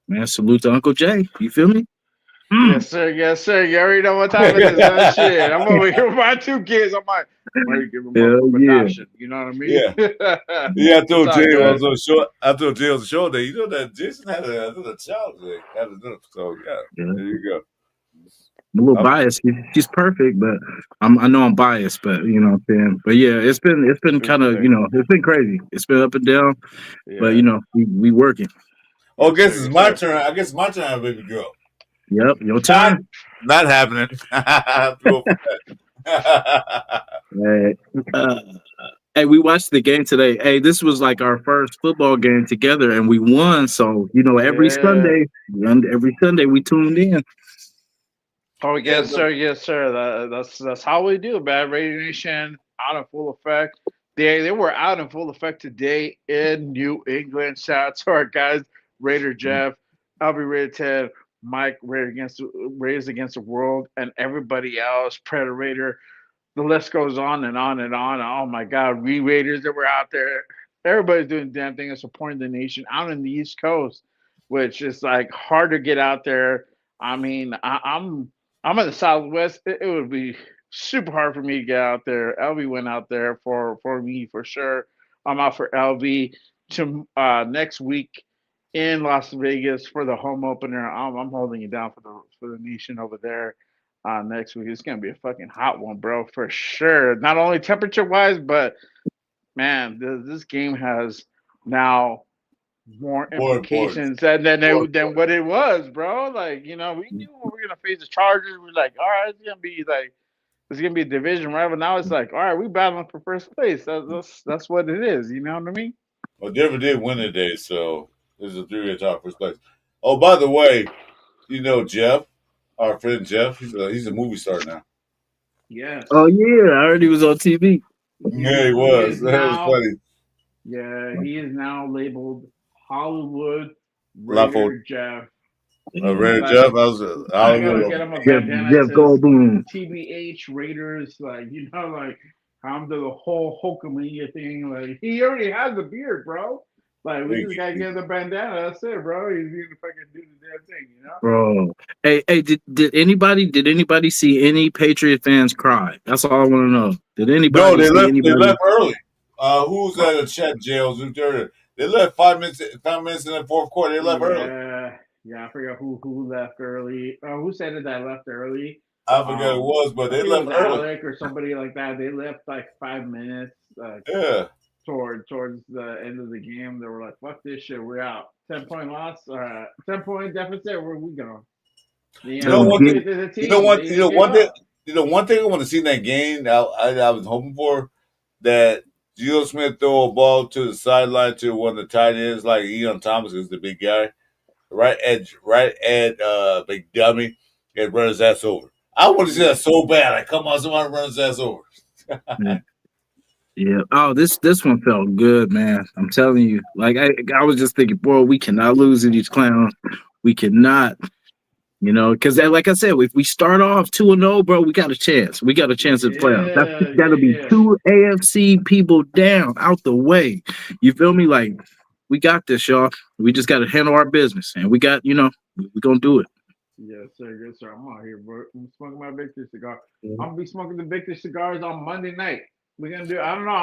Man, salute to Uncle Jay. You feel me? Yes, sir. Yes, sir. You already know what time it is. That shit. I'm over here with my 2 kids. I'm like, I'm ready to give them up for adoption. You know what I mean? Yeah. I told Jay on the show that you know that Jason had another child. So there you go. I'm a little biased. She's perfect, but I know I'm biased, but you know what I'm saying. But yeah, it's been kind of it's been crazy. It's been up and down, but we working. Oh, I guess it's my turn. I guess my turn, baby girl. Yep, your time. Not happening. Hey, we watched the game today. Hey, this was like our first football game together, and we won. So every Sunday we tuned in. Oh yes, sir. Yes, sir. That's how we do, man. Raider Nation out in full effect. They were out in full effect today in New England. Shout out to our guys, Raider Jeff, LB Raider Ted, Mike, Raiders Against the World, and everybody else, Predator. The list goes on and on and on. Oh my God, we Raiders that were out there. Everybody's doing the damn thing and supporting the nation out in the East Coast, which is like hard to get out there. I mean, I'm in the Southwest. It would be super hard for me to get out there. LV went out there for me for sure. I'm out for LV to next week in Las Vegas for the home opener. I'm holding it down for the nation over there next week. It's gonna be a fucking hot one, bro, for sure. Not only temperature wise, but man, this game has now more implications than what it was, bro. Like, we knew we were gonna face the Chargers. We're like, all right, it's gonna be a division rival. Now it's like, all right, we battling for first place. That's what it is. You know what I mean? Well, Denver did win today, so this is a 3-way top first place. Oh, by the way, Jeff, our friend Jeff, he's a movie star now. Yes. Oh yeah, I heard he was on TV. Yeah, he was. That was funny. Yeah, he is now labeled Hollywood Raider Jeff. Raider Jeff, I was Hollywood. Get him a Jeff Goldblum. TBH Raiders, like I'm the whole Hulkamania thing. Like, he already has a beard, bro. Like, we just gotta get the bandana. That's it, bro. He's gonna fucking do the damn thing, Bro. Hey, did anybody see any Patriot fans cry? That's all I want to know. Did anybody? No, they left early. Who's at the chat jails? They left 5 minutes in the fourth quarter. They left early. Yeah, I forgot who left early. Who said it that left early? I forget who it was, but I they think it left was early. Alec or somebody like that. They left like 5 minutes Yeah. towards the end of the game. They were like, "Fuck this shit, we're out." 10-point loss, 10-point deficit. Where we going? You know So one get thing. The You know team what? they gave One thing. up. One thing I want to see in that game. I was hoping for that Gio Smith throw a ball to the sideline to one of the tight ends, like Ian Thomas is the big guy, right at big dummy, and run his ass over. I want to see that so bad. Like, come on, somebody run his ass over. yeah. Oh, this one felt good, man. I'm telling you. Like I was just thinking, boy, we cannot lose to these clowns. We cannot. Because like I said, if we start off 2-0, bro, we got a chance. We got a chance at the playoffs. That'll be Yeah. 2 AFC people down out the way. You feel me? Like we got this, y'all. We just got to handle our business, and we got, we're gonna do it. Yes, sir. Yes, sir. I'm out here, bro. I'm smoking my victory cigar. I'm gonna be smoking the victory cigars on Monday night. We're gonna do. I don't know.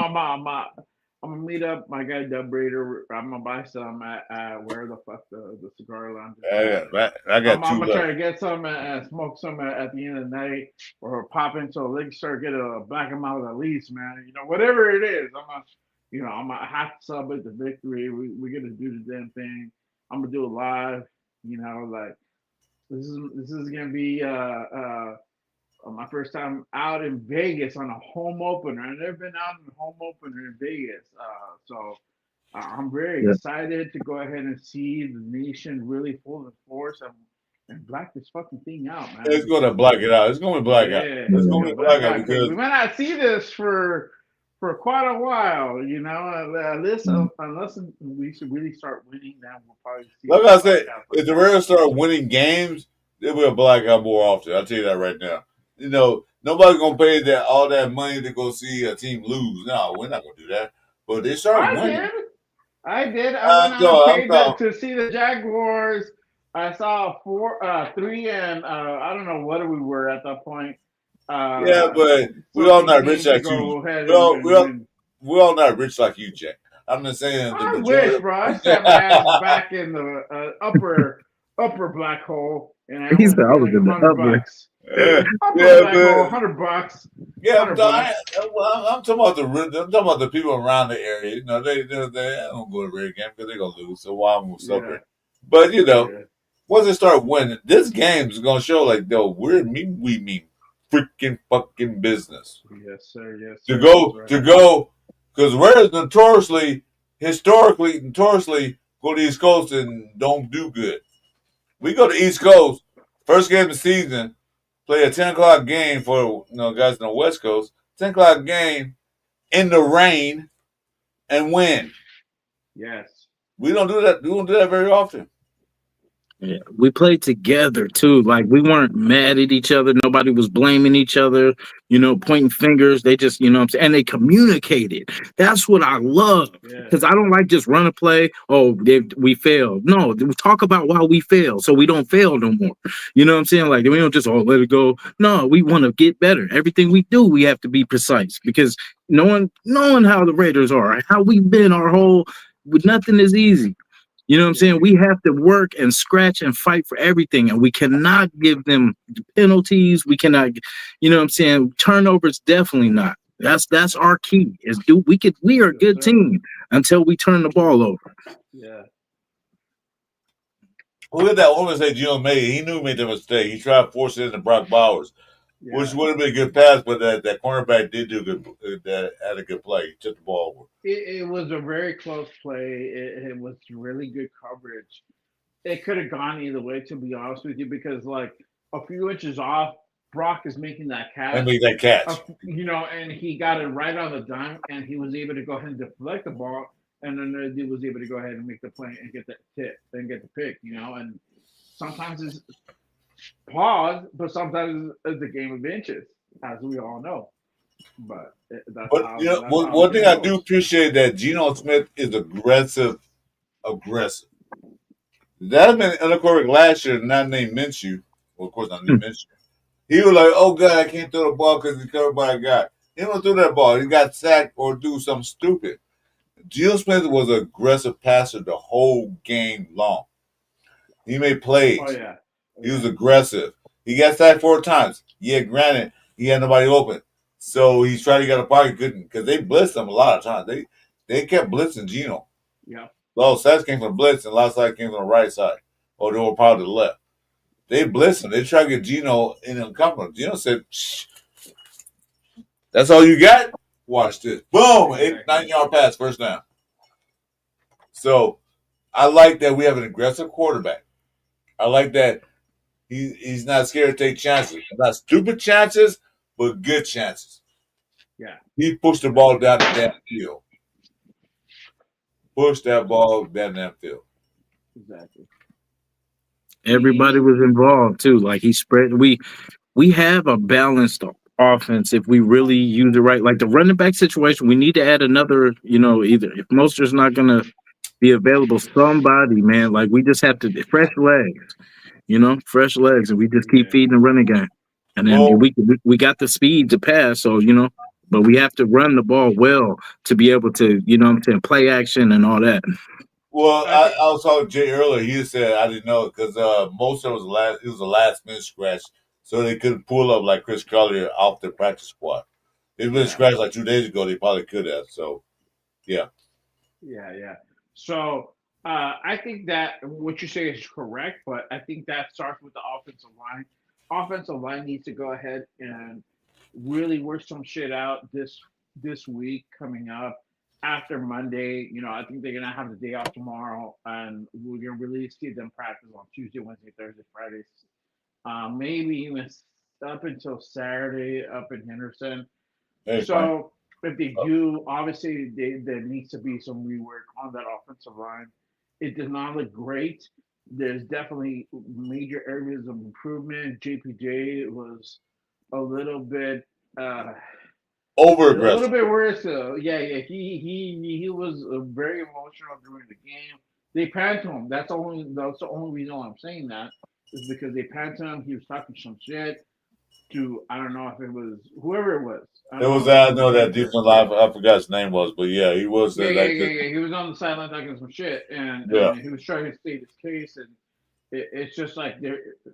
I'm gonna meet up my guy Dub Raider. I'm gonna buy some at where the fuck the cigar lounge is at. I got I'm two gonna try left. to get some and smoke some at the end of the night, or pop into a liquor store, get a black and mild at least, man. Whatever it is, I'm gonna have to celebrate the victory. We're gonna do the damn thing. I'm gonna do it live. Like this is gonna be my first time out in Vegas on a home opener. I've never been out in a home opener in Vegas, so I'm very Yeah. excited to go ahead and see the nation really full of force and black this fucking thing out, man. It's going to black it out. It's going to black out. Yeah, It's going to black out because we might not see this for quite a while, unless we should really start winning, then we'll probably see. like I said, if the Raiders start winning games, they will black out more often. I'll tell you that right now. Nobody's gonna pay all that money to go see a team lose. No, we're not gonna do that. But they start winning. I did. I went I'm and talking. paid to see the Jaguars. I saw 3 and I don't know what we were at that point. Yeah, but we're all not rich like you. We're all not rich like you, Jack. I'm just saying. I wish, bro. I sat my ass back in the upper black hole, and I He was said I was like in the upper. $100. Yeah, Upper yeah, black but hole, $100. yeah, $100. I'm talking about the people around the area. They don't go to Raider game because they're gonna lose. So why I'm gonna celebrate? But once they start winning, this game is gonna show like, we mean freaking fucking business. Yes, sir. Yes. To Sir. go, because Raiders historically go to the East Coast and don't do good. We go to East Coast, first game of the season, play a 10 o'clock game for guys on the West Coast, 10 o'clock game in the rain and win. Yes. We don't do that. We don't do that very often. Yeah, we played together too. Like we weren't mad at each other. Nobody was blaming each other, pointing fingers. They just, and they communicated. That's what I love. Because I don't like just run a play. Oh, we failed. No, we talk about why we failed, so we don't fail no more. You know what I'm saying? Like we don't just let it go. No, we want to get better. Everything we do, we have to be precise because knowing how the Raiders are, how we've been our whole, nothing is easy. You know what I'm saying? We have to work and scratch and fight for everything, and we cannot give them penalties. We cannot, turnovers, definitely not. That's our key. We are a good team until we turn the ball over. Yeah. Look at that woman say Gio made. He knew he made the mistake. He tried to force it into Brock Bowers, which would have been a good pass, but that cornerback did do had a good play. He took the ball over. It was a very close play. It was really good coverage. It could have gone either way, to be honest with you, because like a few inches off, Brock is making that catch. And make that catch. And he got it right on the dime, and he was able to go ahead and deflect the ball, and then the dude was able to go ahead and make the play and get the tip, then get the pick, and sometimes it's pause, but sometimes it's a game of inches, as we all know. But one thing I do appreciate that Geno Smith is aggressive. That had been unaccorded last year, not named Minshew. Well, of course, not named Minshew. He was like, "Oh God, I can't throw the ball because he's covered by a guy." He don't throw that ball. He got sacked or do something stupid. Geno Smith was an aggressive passer the whole game long. He made plays. Oh yeah. He was aggressive. He got sacked 4 times. Yeah, granted, he had nobody open. So he's trying to get a pocket, couldn't, because they blitzed him a lot of times. They kept blitzing Geno. Yeah. A lot of sacks came from the blitz, and a lot of sacks came from the right side. Or they were probably the left. They blitzed him. They tried to get Geno in uncomfortable. Geno said, shh. That's all you got? Watch this. Boom! 9-yard pass, first down. So I like that we have an aggressive quarterback. I like that he's not scared to take chances. Not stupid chances, but good chances. Yeah. He pushed the ball down the damn field. Push that ball down that field. Exactly. Everybody was involved too. Like he spread. We have a balanced offense if we really use it right. Like the running back situation, we need to add another. Either if Mostert's not gonna be available, somebody, man. Like we just have to fresh legs. Fresh legs, and we just keep feeding the running game. And then we got the speed to pass. So but we have to run the ball well to be able to, play action and all that. Well, I was talking to Jay earlier. He said I didn't know because Mostert was a last minute scratch, so they couldn't pull up like Chris Collier off the practice squad. If been scratched like 2 days ago, they probably could have. So, yeah. Yeah. So I think that what you say is correct, but I think that starts with the offensive line. Offensive line needs to go ahead and really work some shit out this week coming up. After Monday, I think they're gonna have the day off tomorrow, and we're gonna really see them practice on Tuesday, Wednesday, Thursday, Fridays, maybe even up until Saturday up in Henderson. So if they do, obviously there needs to be some rework on that offensive line. It does not look great. There's definitely major areas of improvement. JPJ was a little bit over a aggressive. little bit worse. He was very emotional during the game. They panned to him. That's the only reason why I'm saying that is because they panned to him. He was talking some shit to, I don't know if it was whoever it was. I know that defense line. I forgot his name was, but yeah, he was. He was on the sideline talking some shit, and he was trying to state his case, and it's just like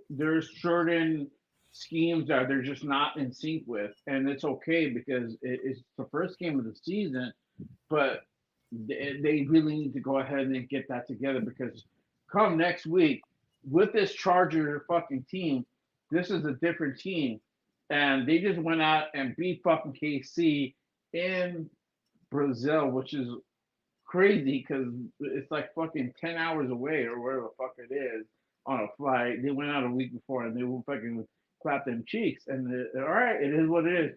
there's certain schemes that they're just not in sync with, and it's okay because it's the first game of the season, but they really need to go ahead and get that together because come next week with this Charger fucking team, this is a different team, and they just went out and beat fucking KC in Brazil, which is crazy because it's like fucking 10 hours away or wherever the fuck it is on a flight. They went out a week before and they will fucking clap them cheeks. And all right, it is what it is.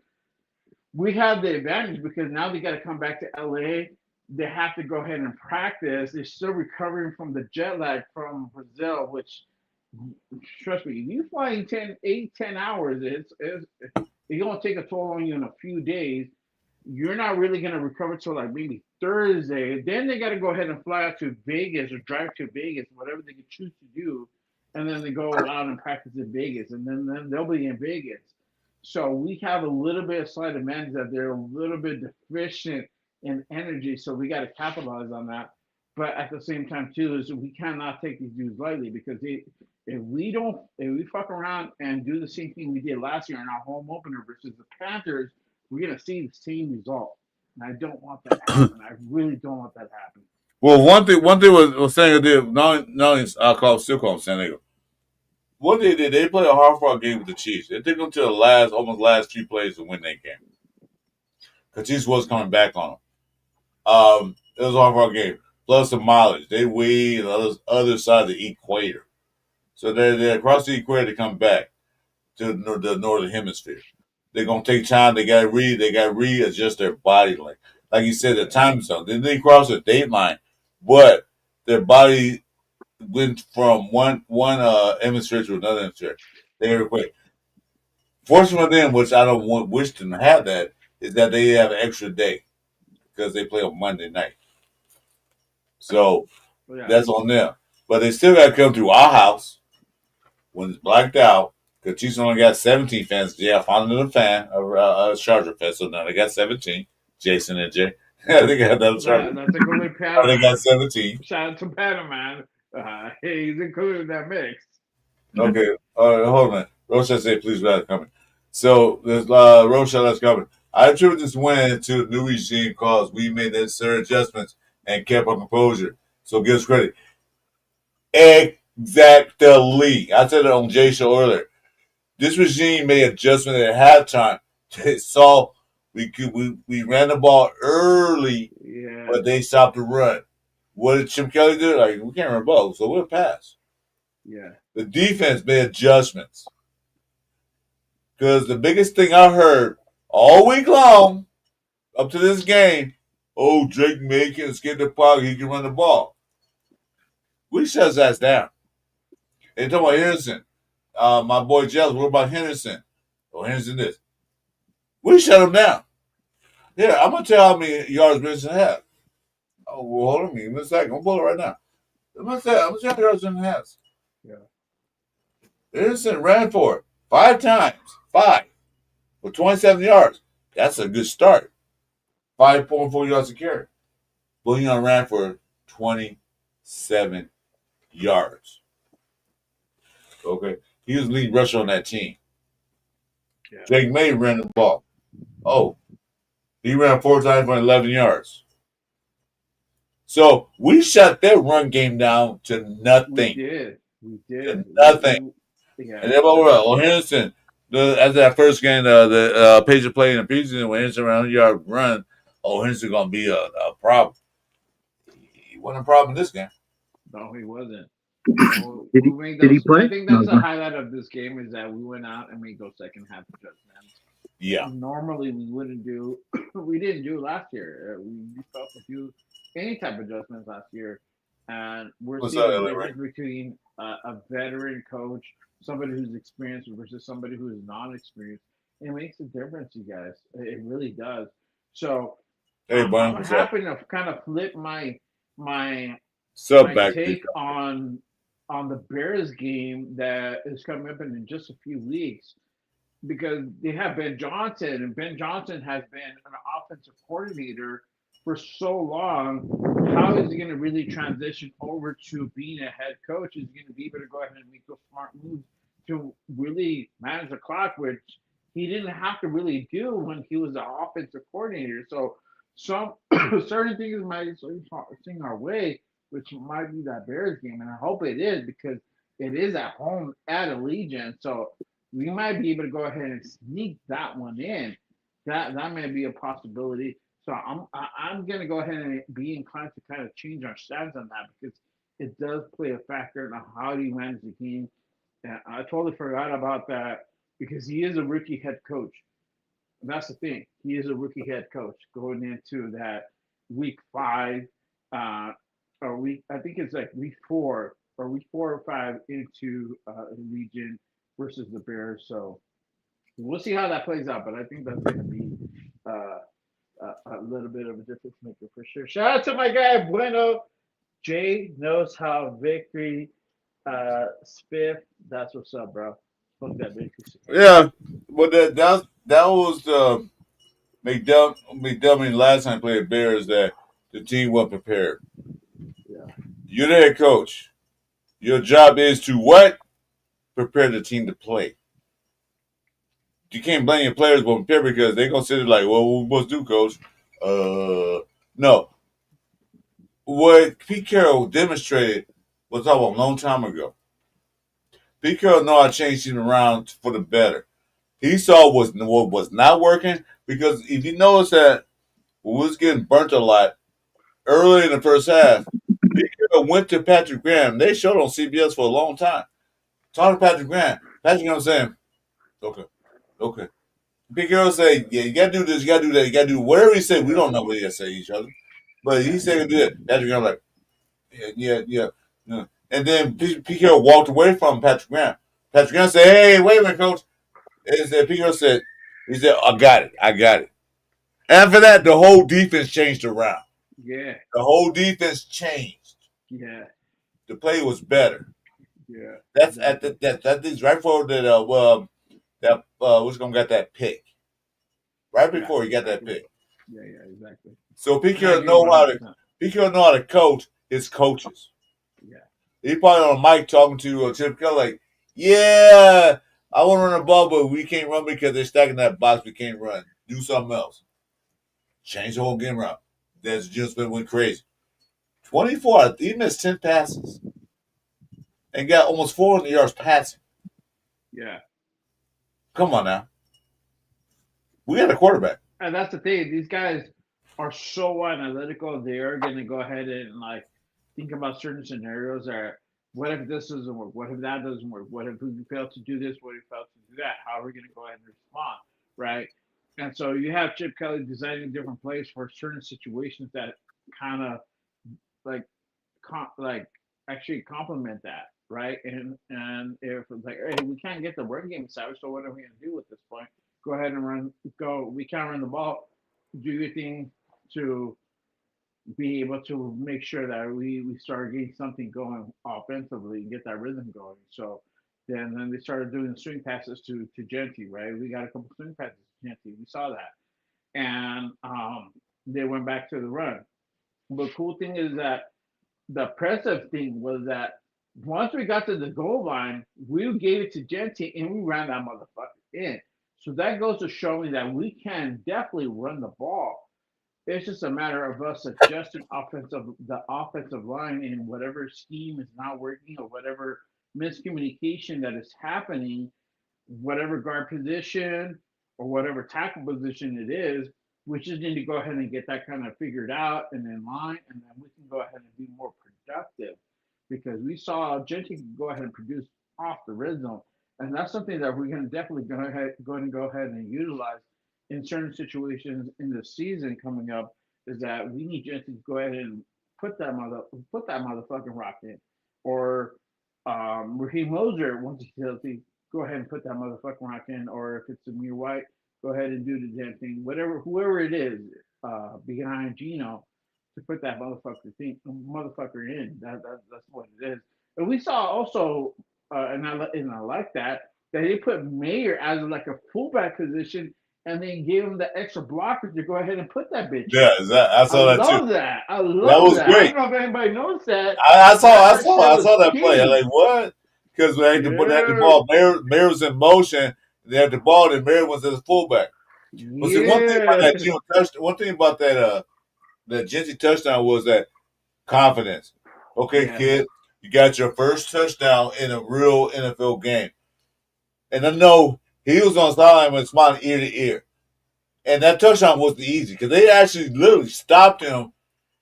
We have the advantage because now they got to come back to LA. They have to go ahead and practice. They're still recovering from the jet lag from Brazil, which, trust me, if you fly in 10 hours, it's going to take a toll on you in a few days. You're not really going to recover till like maybe Thursday. Then they got to go ahead and fly out to Vegas or drive to Vegas, whatever they can choose to do. And then they go out and practice in Vegas. And then they'll be in Vegas. So we have a little bit of slight advantage that they're a little bit deficient in energy. So we got to capitalize on that. But at the same time, too, is we cannot take these dudes lightly because if we fuck around and do the same thing we did last year in our home opener versus the Panthers, we're going to see the same result. And I don't want that to happen. I really don't want that to happen. Well, one thing was San Diego did, not only still call them San Diego. What they did, they played a hard-fought game with the Chiefs. It took them to the last 3 plays to win that game. Because Chiefs was coming back on them. It was a hard-fought game. Plus the mileage. They weighed on the other side of the equator. So they're across the equator to come back to the northern hemisphere. They're gonna take time. They got to readjust their body length. Like you said, the time zone. Then they cross the date line, but their body went from one hemisphere to another hemisphere. They were quick. Fortunately for them, which I don't wish them to have that, is that they have an extra day because they play on Monday night. So that's on them. But they still got to come through our house when it's blacked out. Because Chiefs only got 17 fans. Yeah, I found another fan, a Charger fan. So now they got 17. Jason and Jay. They got another Charger. That's a good Pat. They got 17. Shout out to Pat, man. He's included in that mix. Okay, hold on. Rochelle said, please, rather coming. So, there's Rochelle that's coming. I attribute this win to the new regime because we made necessary adjustments and kept our composure. So, give us credit. Exactly. I said it on Jay's show earlier. This regime made adjustments at halftime. They saw we ran the ball early, Yeah. but they stopped the run. What did Chip Kelly do? Like, we can't run the ball, so we'll pass. Yeah. The defense made adjustments. Because the biggest thing I heard all week long up to this game, oh, Drake May can skip the pocket, he can run the ball. We shut his ass down. They talking about Henderson. My boy Jealous, what about Henderson? Oh, Henderson this. We shut him down. Yeah, I'm going to tell you how many yards Henderson had. Oh, well, hold on, give me a second. I'm going to pull it right now. I'm going to tell you how many yards Henderson has. Yeah. Henderson ran for it 5 times. 5. For 27 yards. That's a good start. 5.4 yards to carry. Bouillon ran for 27 yards. Okay. He was the lead rusher on that team. Yeah. Jake May ran the ball. Oh. He ran 4 times for 11 yards. So we shut their run game down to nothing. We did. To nothing. Yeah. And then well, Henderson, after that first game, the Patriots played in the preseason when Henderson ran 100-yard run, Henderson going to be a problem. He wasn't a problem in this game. No, he wasn't. Did he play? I think that's the highlight of this game is that we went out and made those second half adjustments. Yeah. Normally we wouldn't do. We didn't do last year. We felt to do any type of adjustments last year, and we're What's seeing that, the LA, difference between a veteran coach, somebody who's experienced, versus somebody who's non-experienced. It makes a difference, you guys. It really does. So Hey, Brian, I'm what's happy to kind of flip my back take on the Bears game that is coming up in just a few weeks, because they have Ben Johnson, and Ben Johnson has been an offensive coordinator for so long. How is he going to really transition over to being a head coach? Is he going to be able to go ahead and make those smart moves to really manage the clock, which he didn't have to really do when he was the offensive coordinator? So some certain things might sing our way, which might be that Bears game, and I hope it is, because it is at home at Allegiant. So we might be able to go ahead and sneak that one in. That may be a possibility. So I'm gonna go ahead and be inclined to kind of change our stance on that, because it does play a factor in how do you manage the game. And I totally forgot about that, because he is a rookie head coach. That's the thing. He is a rookie head coach going into that week 5, or week. I think it's like week 4 or week 4 or 5 into the region versus the Bears. So we'll see how that plays out. But I think that's going to be a little bit of a difference maker for sure. Shout out to my guy Bueno. Jay knows how victory spiff. That's what's up, bro. Fuck that victory. Yeah, but that was the McDermott last time played Bears, that the team wasn't prepared. Yeah. You're the head coach. Your job is to what? Prepare the team to play. You can't blame your players for prepare, because they're gonna sit there like, well, what we supposed to do, coach? No. What Pete Carroll demonstrated was a long time ago. Pete Carroll know how to change things around for the better. He saw what was not working, because if you notice that we was getting burnt a lot early in the first half, Pete Carroll went to Patrick Graham. They showed on CBS for a long time. Talking to Patrick Graham. Patrick Graham saying, okay. Pete Carroll said, yeah, you got to do this, you got to do that, you got to do whatever he said. We don't know what he got to say to each other. But he said, do it. Patrick Graham like, yeah. And then Pete Carroll walked away from Patrick Graham. Patrick Graham said, hey, wait a minute, coach. And Pete Carroll said, I got it. And after that, the whole defense changed around. Yeah. The whole defense changed. Yeah. The play was better. Yeah. That's that is right before that who's gonna get that pick. Right before he got that pick. Yeah, exactly. So Pete Carroll know how to coach his coaches. Yeah. He probably on a mic talking to Chip Kelly like, yeah, I want to run the ball, but we can't run because they're stacking that box. We can't run. Do something else. Change the whole game around. That's just been went crazy. 24, he missed 10 passes and got almost 400 yards passing. Yeah. Come on now. We got a quarterback. And that's the thing. These guys are so analytical. They are going to go ahead and like think about certain scenarios. That what if this doesn't work? What if that doesn't work? What if we fail to do this? What if we fail to do that? How are we going to go ahead and respond? Right. And so you have Chip Kelly designing different plays for certain situations that kind of like like actually complement that, right? And if it's like, hey, we can't get the run game established, so what are we gonna do at this point? Go ahead and run. Go. We can't run the ball. Do your thing to be able to make sure that we start getting something going offensively and get that rhythm going. So then they started doing the swing passes to Genty, right? We got a couple swing passes to Genty. We saw that, and they went back to the run. The cool thing is that the impressive thing was that once we got to the goal line, we gave it to Genty and we ran that motherfucker in. So that goes to show me that we can definitely run the ball. It's just a matter of us adjusting the offensive line in whatever scheme is not working or whatever miscommunication that is happening, whatever guard position or whatever tackle position it is. We just need to go ahead and get that kind of figured out and in line, and then we can go ahead and be more productive because we saw Genty go ahead and produce off the red zone, and that's something that we're going to definitely go ahead and utilize in certain situations in the season coming up. Is that we need Genty to go ahead and put that motherfucking rock in, or Raheem Moser once he's healthy, go ahead and put that motherfucking rock in, or if it's Amir White, go ahead and do the damn thing. Whatever, whoever it is, behind Gino to put that motherfucker in. That's what it is. And we saw also, and I like that they put Mayer as like a fullback position, and then gave him the extra blocker to go ahead and put that bitch in. Yeah, I I saw that too. love that. I That love was that. I great. don't know if anybody knows that. I That shit saw was that play. I'm key. like, what? Because we had to put that the Yeah. ball. Mayor was in motion. They had the ball, and Mayor was his fullback. But see, one thing about Yeah. that Gino touchdown, one thing about that Genty touchdown was that confidence. Okay, Yeah. kid, you got your first touchdown in a real NFL game, and I know he was on the sideline with smiling ear to ear, and that touchdown wasn't easy because they actually literally stopped him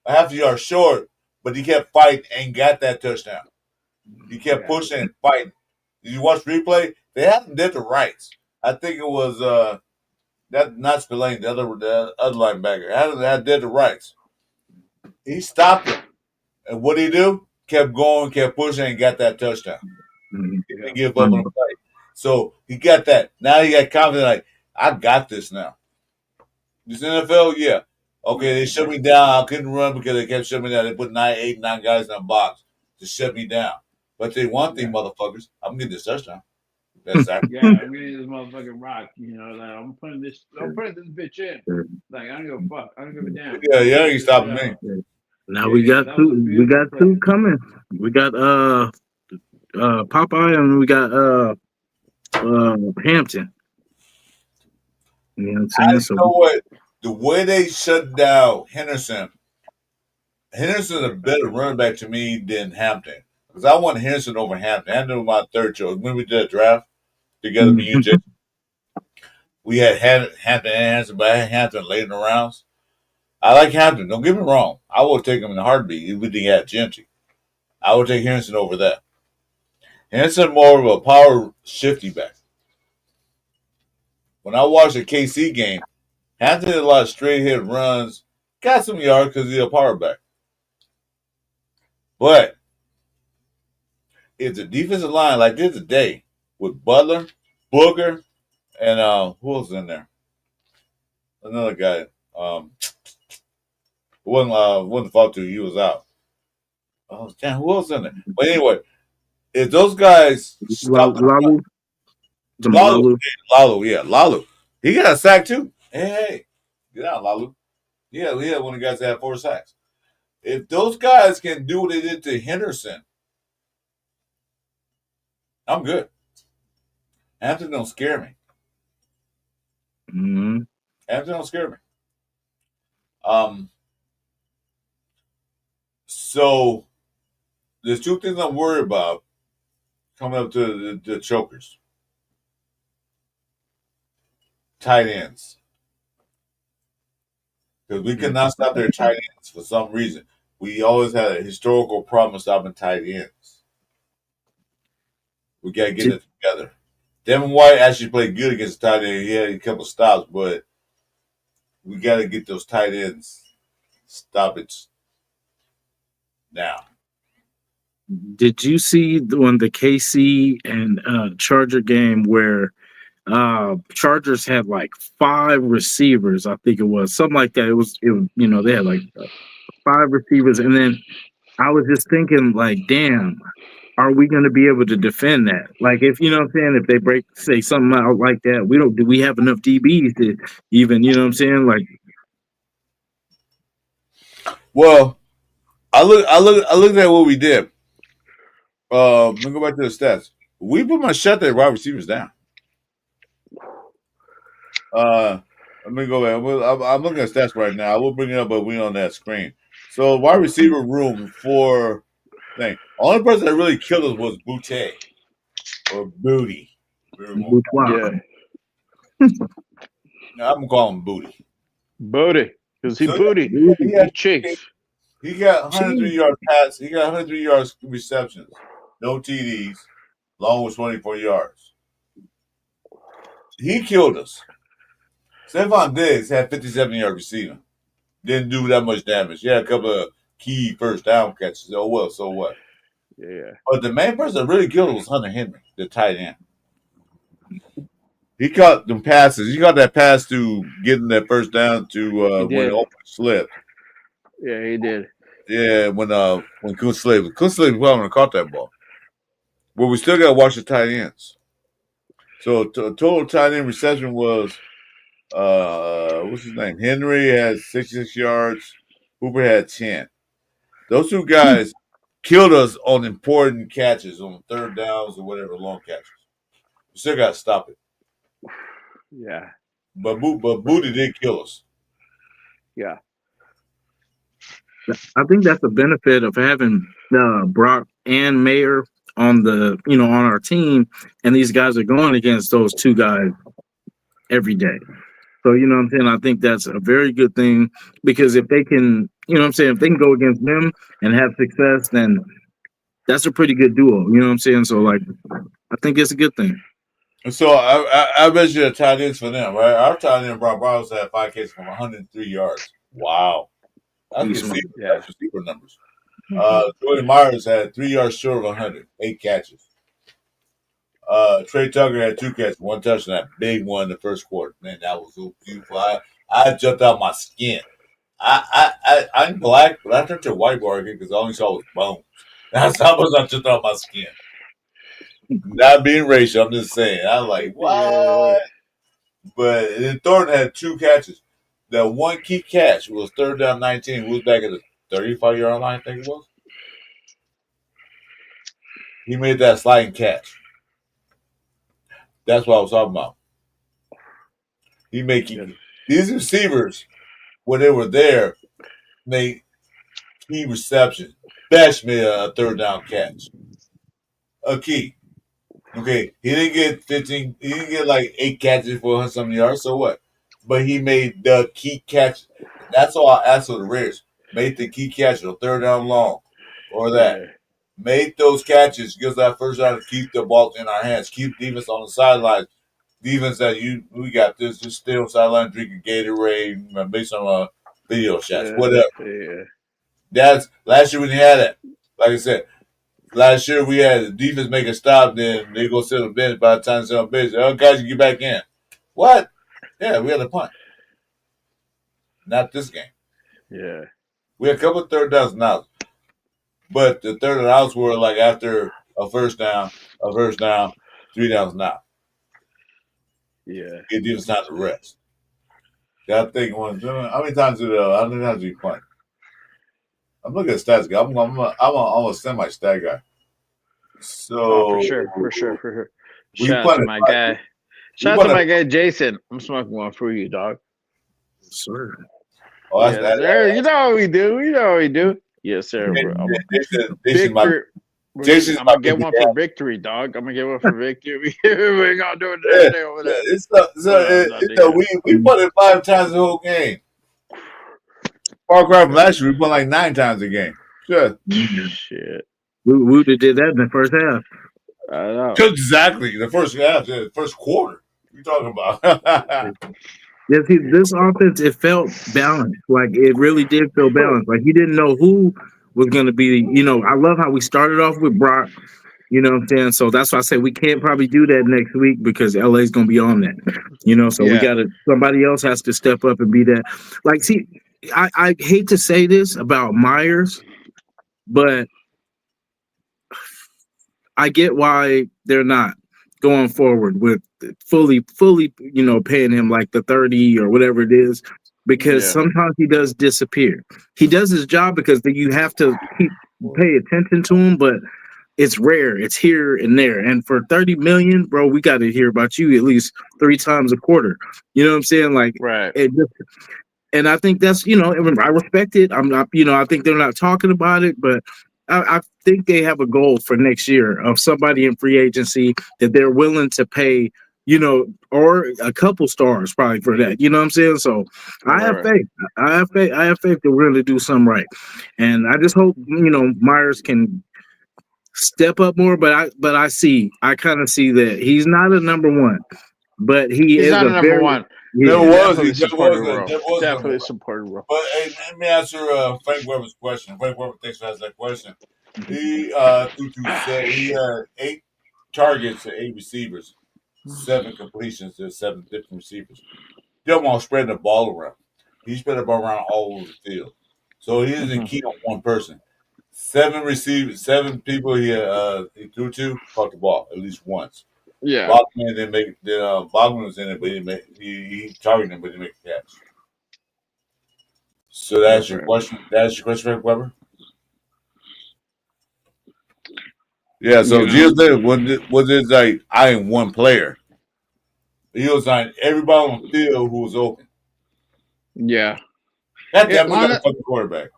a half a yard short, but he kept fighting and got that touchdown. He kept Yeah. pushing and fighting. Did you watch replay? They hadn't did the rights. I think it was that not Spillane, the other linebacker. Had did the rights. He stopped him. And what did he do? Kept going, kept pushing, and got that touchdown. He Yeah. didn't give up on the fight. So he got that. Now he got confident, like, I got this now. This NFL, yeah. Okay, they shut me down. I couldn't run because they kept shutting me down. They put 9 guys in a box to shut me down. But they one thing, motherfuckers, I'm gonna get this touchdown. That's that. Yeah, I'm gonna need this motherfucking rock. You know, like I'm putting this bitch in. Like I don't give a fuck. I don't give a damn. Yeah, you ain't stopping me. Now Yeah, we yeah, got that was a two. We beautiful got play. two coming. We got Popeye and we got Hampton. You know what I'm I saying? you So know what? The way they shut down Henderson's a better running back to me than Hampton. Because I want Henderson over Hampton. Hampton was my third choice. When we did a draft together, me and Jason, we had Hampton and Henderson, but I had Hampton late in the rounds. I like Hampton. Don't get me wrong. I would take him in a heartbeat if we didn't have Genty. I would take Henderson over that. Henderson more of a power shifty back. When I watched the KC game, Hampton did a lot of straight hit runs, got some yards because he's a power back. But if the defensive line like this today with Butler, Booker, and who else in there? Another guy. Wasn't fought to. He was out. Oh damn, who else in there? But anyway, if those guys stop the Lalu, Lalu, he got a sack too. Hey, get out, Lalu. Yeah, one of the guys that had 4 sacks. If those guys can do what they did to Henderson, I'm good. Hampton don't scare me. Mm-hmm. Hampton don't scare me. So there's two things I'm worried about coming up to the chokers. Tight ends. Because we cannot stop their tight ends for some reason. We always had a historical problem stopping tight ends. We got to get it together. Devin White actually played good against the tight end. He had a couple stops, but we got to get those tight ends stoppage now. Did you see on the KC and Charger game where Chargers had like 5 receivers? I think it was something like that. It was they had like 5 receivers, and then I was just thinking like, damn, are we going to be able to defend that? Like, if you know what I'm saying, if they say something out like that, do we have enough DBs to even, you know what I'm saying? Like, well, I looked at what we did. Let me go back to the stats. We pretty much shut their wide receivers down. Let me go back. I'm looking at stats right now. I will bring it up, but we on that screen. So wide receiver room for thing. Only person that really killed us was Boutte or Booty. wow. Yeah. I'm gonna call him Booty. Booty. Because he So, booty. he He cheeks. He got 103 yard pass. He got 103 yards receptions, no TDs, long with 24 yards. He killed us. Stephon Diggs had 57 yards receiving. Didn't do that much damage. He had a couple of key first down catches. Oh well, so what? Yeah. But the main person that really killed was Hunter Henry, the tight end. He caught them passes. He got that pass to getting that first down to when open slipped. Yeah, he did. Yeah, when Coon Slade probably would have caught that ball. But we still got to watch the tight ends. So total tight end reception was what's his name? Henry had 66 yards. Hooper had 10. Those two guys killed us on important catches, on third downs or whatever, long catches. We still got to stop it. Yeah. But Booty did kill us. Yeah. I think that's a benefit of having Brock and Mayer on the on our team, and these guys are going against those two guys every day. So you know what I'm saying? I think that's a very good thing, because if they can, you know what I'm saying, if they can go against them and have success, then that's a pretty good duo. You know what I'm saying? So like, I think it's a good thing. And so I bet you the tight ends for them, right? Our tight end Brock Bowers had 5 catches from 103 yards. Wow. That's receiver numbers. Jordan Myers had 3 yards short of 100, 8 catches. Trey Tucker had 2 catches, 1 touchdown, that big one in the first quarter. Man, that was so beautiful. I jumped out my skin. I'm black, but I turned to a white boy because all I saw was bones. That's how much I jumped out my skin. Not being racial, I'm just saying. I'm like, what? Yeah. But then Thornton had 2 catches. That one key catch was third down 19. We was back at the 35-yard line, I think it was. He made that sliding catch. That's what I was talking about. He made these receivers, when they were there, made key receptions. Bash made a third down catch. A key. Okay, he didn't get 15. He didn't get like 8 catches for 100-something yards. So what? But he made the key catch. That's all I asked for the Raiders. Made the key catch on third down long, or that. Yeah. Made those catches. Gives that first down to keep the ball in our hands. Keep defense on the sidelines. Defense that we got this. Just stay on the sideline drinking Gatorade, make some video shots, whatever. Yeah. That's last year we didn't have that. Like I said. Last year we had the defense make a stop, then they go sit on the bench. By the time they sit on the bench, oh, guys, you get back in. What? Yeah, we had a punt. Not this game. Yeah. We had a couple of third downs and outs. But the third and outs were like after a first down, 3 downs and out. Yeah. Give defense time to rest. I think how many times did you punt? I'm looking at stats guy. I'm a semi-stat guy. So Oh, for sure. We Shout out won to it. my guy. We Shout out won to it. my guy Jason. I'm smoking one for you, dog. Sir. Oh, Yes, sir. You know what we do. Yes, sir. Jason's I'm my gonna get baby one dad. for victory, dog. I'm gonna get one for victory. We ain't gonna do it the Yeah, next day over there. we won it 5 times the whole game. Far cry from last year, we won like 9 times a game. Sure. Shit. Would have did that in the first half. I know. Exactly. The first half, the first quarter. You talking about? Yeah, see, this offense, it felt balanced. Like, it really did feel balanced. Like, he didn't know who was going to be, I love how we started off with Brock, you know what I'm saying? So that's why I say we can't probably do that next week because LA's going to be on that, so we got to, somebody else has to step up and be that. Like, see, I hate to say this about Myers, but I get why they're not going forward with fully, paying him like the 30 or whatever it is, because sometimes he does disappear. He does his job because you have to pay attention to him, but it's rare. It's here and there. And for 30 million, bro, we got to hear about you at least 3 times a quarter. You know what I'm saying? Like, Right. And I think that's, I respect it. I'm not, I think they're not talking about it, but I think they have a goal for next year of somebody in free agency that they're willing to pay, or a couple stars probably for that. You know what I'm saying? So I have faith. I have faith that we're going to do something right. And I just hope, Myers can step up more, but I kind of see that he's not a number one, but he's not a number one. There was Definitely supported Definitely supported role. But hey, let me answer Frank Weber's question. Frank Weber, thanks for asking that question. He said he had 8 targets to 8 receivers, 7 completions to 7 different receivers. They're all spreading the ball around. He spread the ball around all over the field. So he isn't key on one person. 7 receivers, 7 people he threw to caught the ball at least once. Yeah. Bachman didn't make Bachman was in it, but he targeted him, but he didn't make the catch. So that's your question. That's your question, Frank Weber? Yeah, so Gio said was it like I am one player. He was on everybody on the field who was open. Yeah. That definitely got a fucking quarterback.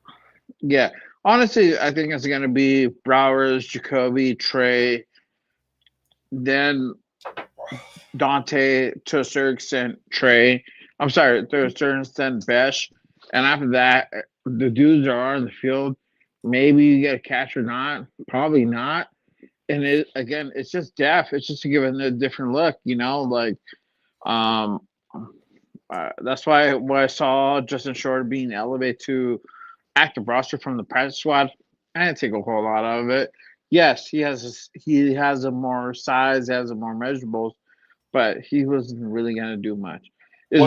Yeah. Honestly, I think it's going to be Browers, Jacoby, Trey, then Dante, to a certain extent, Trey. I'm sorry, to a certain extent, Besh. And after that, the dudes that are on the field, maybe you get a catch or not. Probably not. And it's just depth. It's just to give it a different look, that's why when I saw Justin Short being elevated to active roster from the practice squad, I didn't take a whole lot out of it. Yes, he has a more size, he has a more measurables, but he wasn't really gonna do much. It's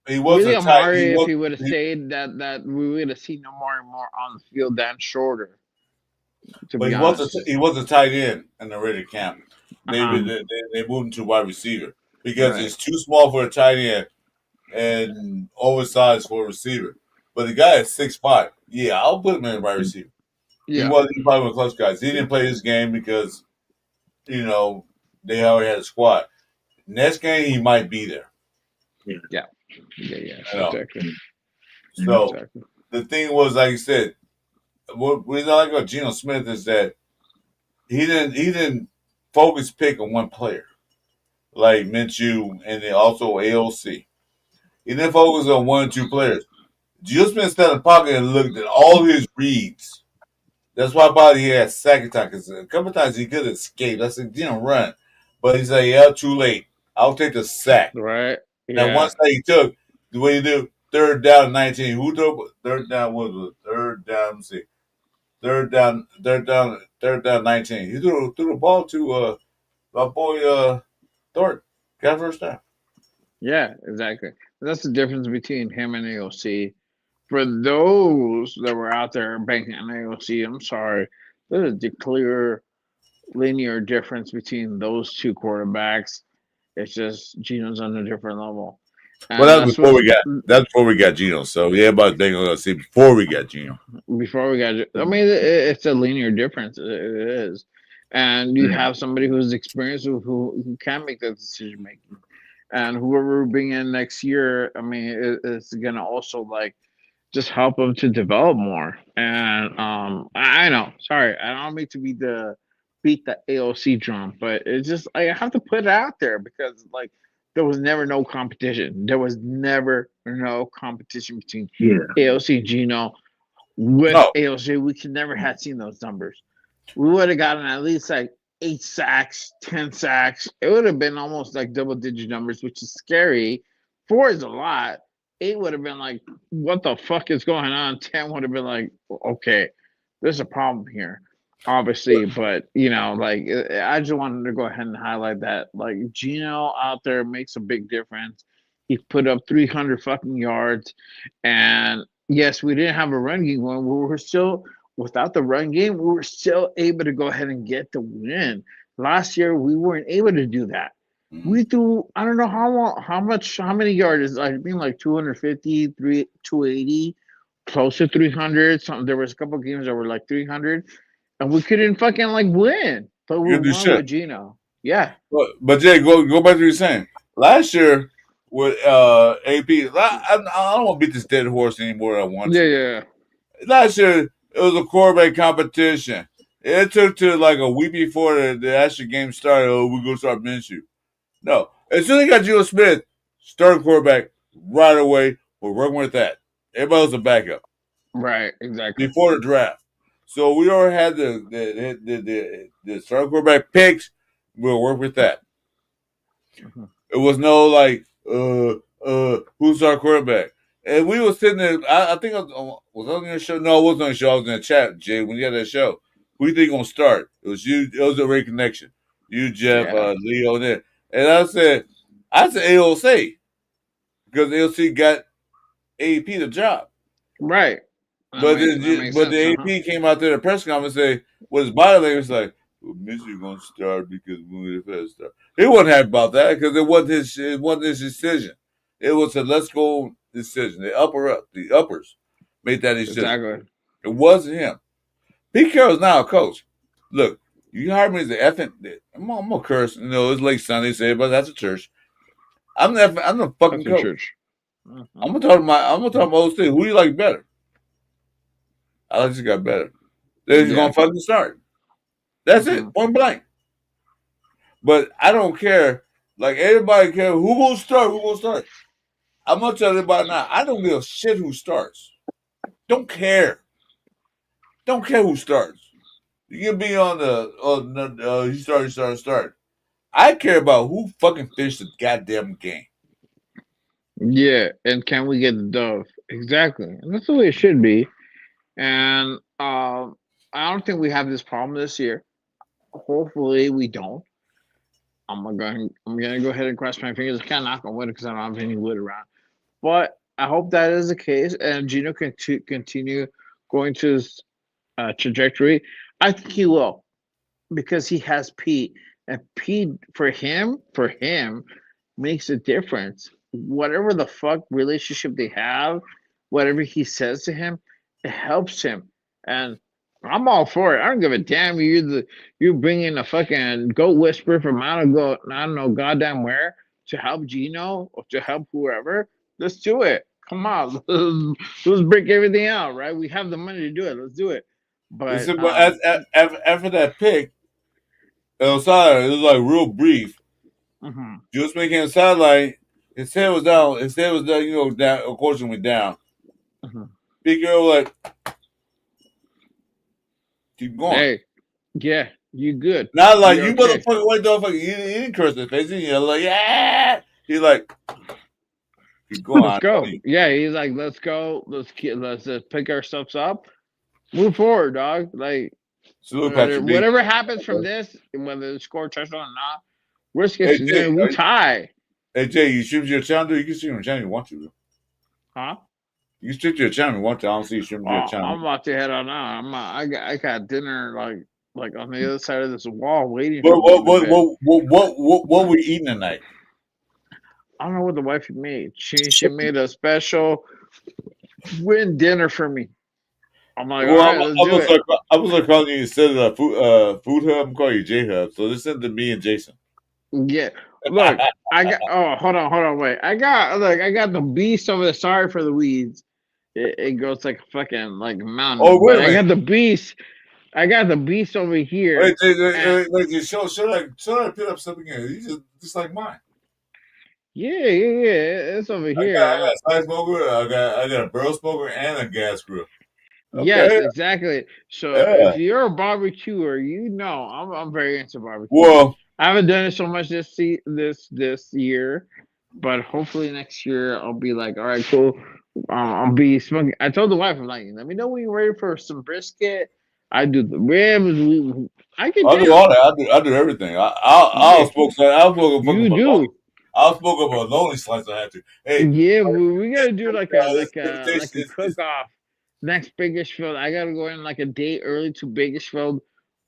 he was really a tight. Amari if he would have stayed that we would have seen more and more on the field than Shorter. But he was a tight end in the Raider camp. They moved him to wide receiver because it's too small for a tight end and oversized for a receiver. But the guy is 6'5". Yeah, I'll put him in wide receiver. Yeah. He probably one of the close guys. He didn't play his game because they already had a squad. Next game he might be there. Yeah. Exactly. So the thing was, like you said, what we like about Geno Smith is that he didn't focus pick on one player like Minshew and then also AOC. He didn't focus on 1 or 2 players. Geno Smith sat in the pocket and looked at all his reads. That's why probably he had sack time because a couple times he could have escaped. I said, run. But he said, yeah, too late. I'll take the sack. Right. Yeah. Now, once that he took, the way you do, 3rd down 19. Who threw 3rd down? What was it? 3rd down, let me see. 3rd down 19. He threw the ball to my boy Thornton. Got first down. Yeah, exactly. That's the difference between him and AOC. For those that were out there banking on AOC, I'm sorry. There's a clear linear difference between those 2 quarterbacks. It's just Geno's on a different level. And well, that's before we got Geno. So yeah, about banking on AOC before we got Geno. Before we got, I mean, it's a linear difference. It is, and you Yeah. have somebody who's experienced who can make that decision making. And whoever we bring in next year, I mean, it's gonna also like just help them to develop more. And I know, sorry, I don't mean to beat the AOC drum, but it's just I have to put it out there because like there was never no competition. There was never no competition between Yeah. AOC and Gino. With No, AOC, we could never have seen those numbers. We would have gotten at least like 8 sacks, 10 sacks. It would have been almost like double digit numbers, which is scary. 4 is a lot. 8 would have been like, what the fuck is going on? 10 would have been like, okay, there's a problem here, obviously. But you know, like I just wanted to go ahead and highlight that. Like Gino out there makes a big difference. He put up 300 fucking yards, and yes, we didn't have a run game when we were still without the run game, we were still able to go ahead and get the win. Last year, we weren't able to do that. We threw, I don't know how many yards. I think like 250, 280, close to 300. There was a couple of games that were like 300, and we couldn't fucking like win. But we you do won with shit. Gino. Yeah, But Jay, go back to what you're saying. Last year with AP, I don't want to beat this dead horse anymore than I want yeah, to. yeah. Last year it was a quarterback competition. It took to like a week before the actual game started. Oh, we're gonna start Minshew. No, as soon as you got Geno Smith, starting quarterback right away. We're working with that. Everybody was a backup Right, exactly. before the draft. So we already had the starting quarterback picks. We'll work with that. Mhm. It was no like who's our quarterback? And we were sitting there. I think was I on your show? No, I wasn't on the show. I was in the chat, Jay. When you had that show, who do you think gonna start? It was you. It was a great connection. You, Jeff, Yeah, Leo, there. And I said AOC because AOC got AP the job. right. But That makes but sense. the Uh huh. AP came out there at the press conference and say, "What his body language like? Well, Mitchell's gonna start because we're the start." He wasn't happy about that because it wasn't his decision. It was a let's go decision. The uppers made that decision. Exactly. It wasn't him. Pete Carroll's now a coach. Look, you hired me as the effing. I'm gonna curse. You know, it's late Sunday, say, but that's a church. I'm the fucking That's a coach. church. Mhm. I'm gonna talk my old state. Who do you like better? I just got better. They're just Yeah. gonna fucking start. That's Mhm. it, point blank. But I don't care. Like everybody care who gonna start. Who gonna start? I'm gonna tell everybody now. I don't give a shit who starts. Don't care. Don't care who starts. You can be on you start. I care about who fucking finished the goddamn game. Yeah, and can we get the dove? Exactly, and that's the way it should be. And I don't think we have this problem this year. Hopefully, we don't. I'm gonna go ahead and cross my fingers. I can't knock on wood because I don't have any wood around. But I hope that is the case, and Gino can continue going to his trajectory. I think he will because he has Pete, and Pete for him makes a difference. Whatever the fuck relationship they have, whatever he says to him, it helps him. And I'm all for it. I don't give a damn. You bring in a fucking goat whisperer from I don't know goddamn where to help Gino or to help whoever. Let's do it. Come on, let's break everything out. Right? We have the money to do it. Let's do it. But Listen, but after that pick, it was like real brief. mhm. Just making a sideline. His head was down. His head was down. You know, down. Unfortunately, down. Mhm. Big girl like keep going. Hey, yeah, you good? Not like You're you okay. motherfucking white dog. He didn't curse his face. He like yeah. He like keep going. Let's go. Yeah, he's like, let's go. Let's pick ourselves up. Move forward, dog. Like Salute Patrick B. whatever happens from this, whether the score touchdown or not, worst case Hey Jay, scenario, we tie. hey Jay, you stream to your channel. You can stream your channel if you want to. Huh? You can stream to your channel if you want to. I don't see you stream to your I'm channel. about to head on out. I got dinner like on the other side of this wall waiting for What me. in the bed. what we eating tonight? I don't know what the wife made. She made a special win dinner for me. I'm like, Well, all right, let's do it. I'm gonna start calling you instead of food hub. I'm calling you J Hub. So listen to me and Jason. Yeah. Look, I got. Oh, hold on, wait. I got the beast over there. Sorry for the weeds. It goes like a fucking like mountain. Oh, wait But a I minute. got the beast. I got the beast over here. Wait, And should I put up something here? You just like mine. yeah. It's over I here. got a side smoker. I got a barrel smoker and a gas grill. Yes, Okay. exactly. So if Yeah. you're a barbecuer, you know I'm very into barbecue. Well, I haven't done it so much this year, but hopefully next year I'll be like, all right, cool. I'll be smoking. I told the wife, I'm like, let me know when you're ready for some brisket. I do the ribs. I get I'll do down. all that. I do everything. I'll Yeah, smoke. I'll smoke a you fucking bologna. do. I'll smoke up a lonely slice. I have to. Hey, Yeah, we gotta do like a this invitation cook off next Bakersfield. I gotta go in like a day early to Bakersfield.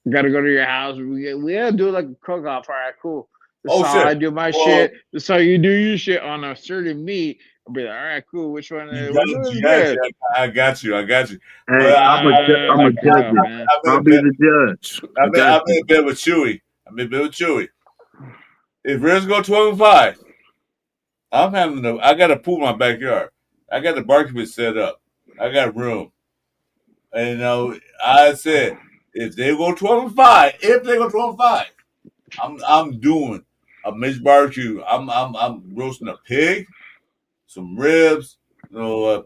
Gotta go to your house. We gotta do like a cook off. All right, cool. This is oh how shit. I do my Well, shit. This is how you do your shit on a certain meat. I'll be like, all right, cool. Which one is good? I got you. Hey, But I'm a There you judge go, it. man. I made I'll a be bet. the judge. I got I made you. a bet with Chewy. If Reds go 12-5, I got a pool in my backyard. I got the barbecue set up. I got room. And I said if they go 12-5, I'm doing a mixed barbecue. I'm roasting a pig, some ribs,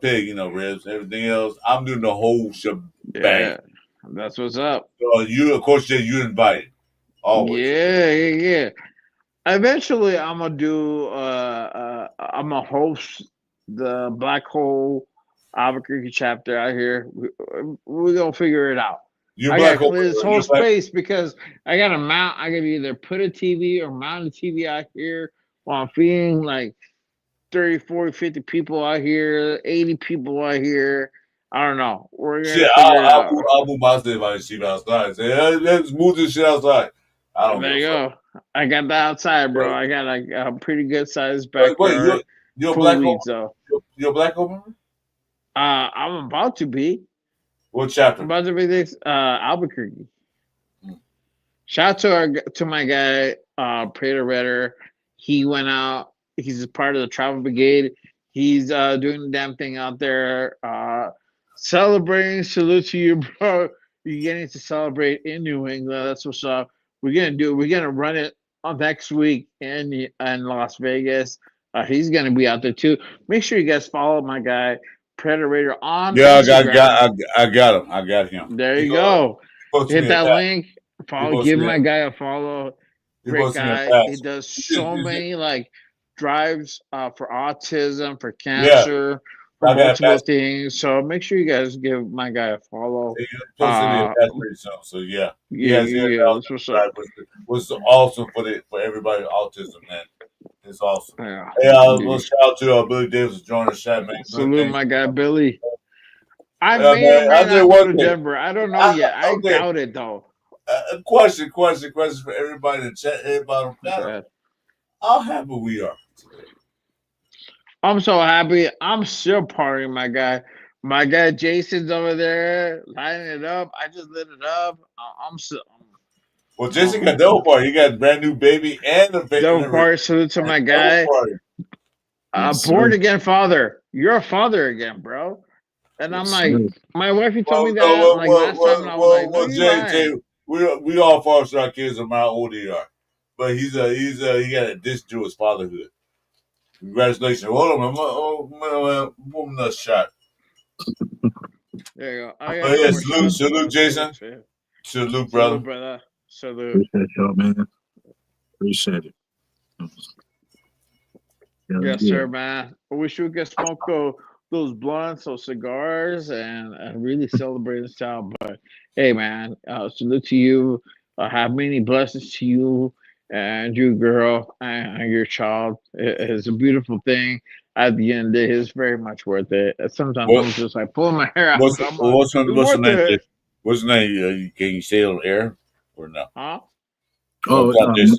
pig, ribs, everything else. I'm doing the whole shebang. Yeah, that's what's up. So you, of course, you invited always. Yeah. Eventually, I'm gonna do. I'm gonna host the Black Hole Albuquerque chapter out here. We're gonna figure it out. You're I gotta black hole. clear this whole You're black. space because I gotta mount. I gotta either put a TV or mount a TV out here while I'm feeding like 30, 40, 50 people out here, 80 people out here. I don't know. We're gonna Shit, figure it out. I'll move my shit like sheep outside. Say, let's move this shit outside. I don't give There a you fuck. go. I got the outside, bro. Yeah. I got a pretty good sized Wait, backyard you're a full of black hole. weeds though. You're a black hole member? I'm about to be. What I'm chapter? about to be this Albuquerque. Mm. Shout out to my guy, Prater Redder. He went out. He's a part of the travel brigade. He's doing the damn thing out there. Celebrating. Salute to you, bro. You're getting to celebrate in New England. That's what's up. We're gonna run it on next week in Las Vegas. He's gonna be out there too. Make sure you guys follow my guy, Predator, on Yeah, Instagram. I got him. I got him. There you go. Posted Hit me a that pass. link. He Follow. posted Give me my a guy a follow. he Great posted me a guy. He pass. does so many like drives for autism, for Yeah, cancer, for I got a multiple pass. things. So make sure you guys give my guy a follow. He posted me a Uh, pass pretty soon. So yeah, he yeah, has yeah, yeah. That's what's up. was awesome for everybody with autism, man. It's awesome. Yeah. Hey, Yeah. let's shout out to Billy Davis joining the chat, man. Good Salute things. my guy Billy. I Man, may or may I did not go one to thing. Denver. I don't know yet. I Okay, doubt it though. question for everybody in the chat. Everybody on the Go panel. ahead. How happy we are today. I'm so happy. I'm still partying, my guy. My guy Jason's over there lighting it up. I just lit it up. I'm still Well, Jason got double party. He got a brand new baby and a double party. Salute to my double guy. party. Yes, Born sir. again father. You're a father again, bro. And I'm Yes, like, sir. my wife, told me that like last time, and I was like, no, you Jay, lying. we all foster our kids no matter how old they are. But he got a dish to his fatherhood. Congratulations. Hold on, man. Another shot. There you go. I But got yeah, more shots. salute, Jason. Salute, Salute, brother. brother. Salute. Appreciate y'all, man. Appreciate it. Yes, sir, man. I wish we could smoke those blunts, those cigars, and really celebrate this time. But hey, man, salute to you. Have many blessings to you and your girl and your child. It's a beautiful thing. At the end of the day, it's very much worth it. Sometimes I'm just like pulling my hair out. I'm like, What's the it's worth name? it. What's the name? Can you say it on air or no? Huh? Oh, Jason.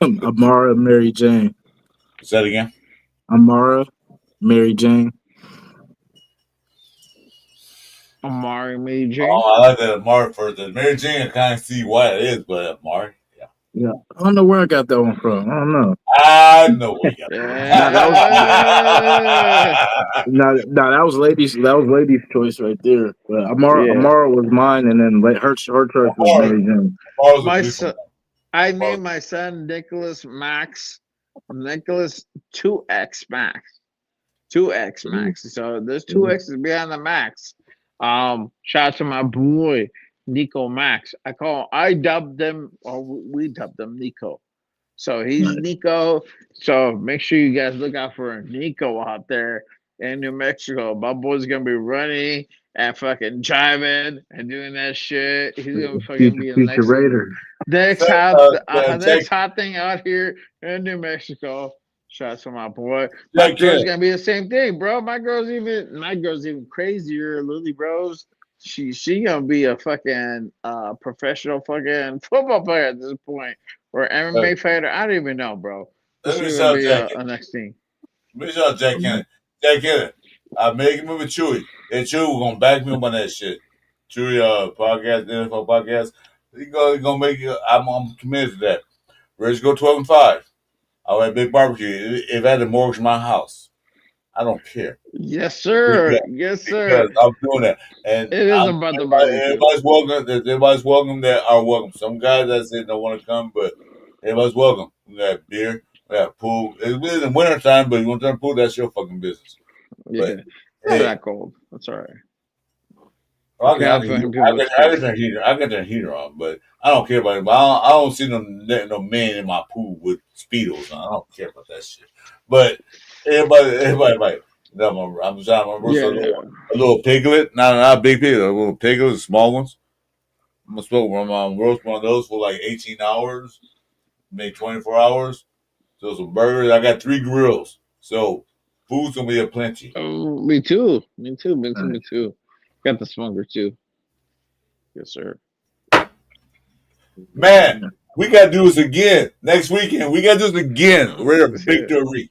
Amara Mary Jane. Say that again. Amara Mary Jane. Amari Mary Jane. Oh, I like that Amari first. The Mary Jane, I kind of see why it is, but Amari, yeah. Yeah, I don't know where I got that one from. I don't know. I know where you got Yeah. No, that was ladies. That was ladies' choice right there. But Yeah. Amara was mine, and then her choice was Mary Jane. Amari's a My beautiful son, I named my son Nicholas Max. Nicholas 2X Max. 2X Max. So there's 2X's behind the Max. Shout out to my boy Nico Max. I dubbed them, or we dubbed them Nico. So he's Nico. So make sure you guys look out for Nico out there in New Mexico. My boy's gonna be running and fucking driving and doing that shit. He's gonna fucking be the Future Raider. next hot thing out here in New Mexico. Shout out to my boy. My girl's gonna be the same thing, bro. My girl's even crazier, Lily Rose. She gonna be a fucking professional fucking football player at this point, or MMA fighter. I don't even know, bro. Let me She's shout gonna be Jack. a next thing. Let me shout Jack Kennedy. Jack Kennedy. I'm making it with Chewy. And Chewy gonna back me up on that shit. Chewy podcast, NFL podcast. He gonna make it. I'm committed to that. Ready to go 12-5. I'll have a big barbecue. If I had to mortgage my house, I don't care. Yes, sir. Yes, sir. Because I'm doing that. And it is about the barbecue. Everybody's welcome. Everybody's welcome that are welcome. Some guys that say don't want to come, but everybody's welcome. We got beer, we got pool. It's in the wintertime, but you want to turn pool, that's your fucking business. Yeah. But, It's not that cold. That's all right. I got that heater on, but I don't care about it. But I don't see no man in my pool with Speedos on. I don't care about that shit. But everybody, I'm trying to roast a little piglet, not a big piglet, a little piglet, the small ones. I'm gonna roast one of those for like 18 hours, maybe 24 hours. So some burgers. I got 3 grills, so food's gonna be a plenty. Oh, me too. Me too. Got the smoker too. Yes, sir. Man, we gotta do this again next weekend. We gotta do this again. We're a victory.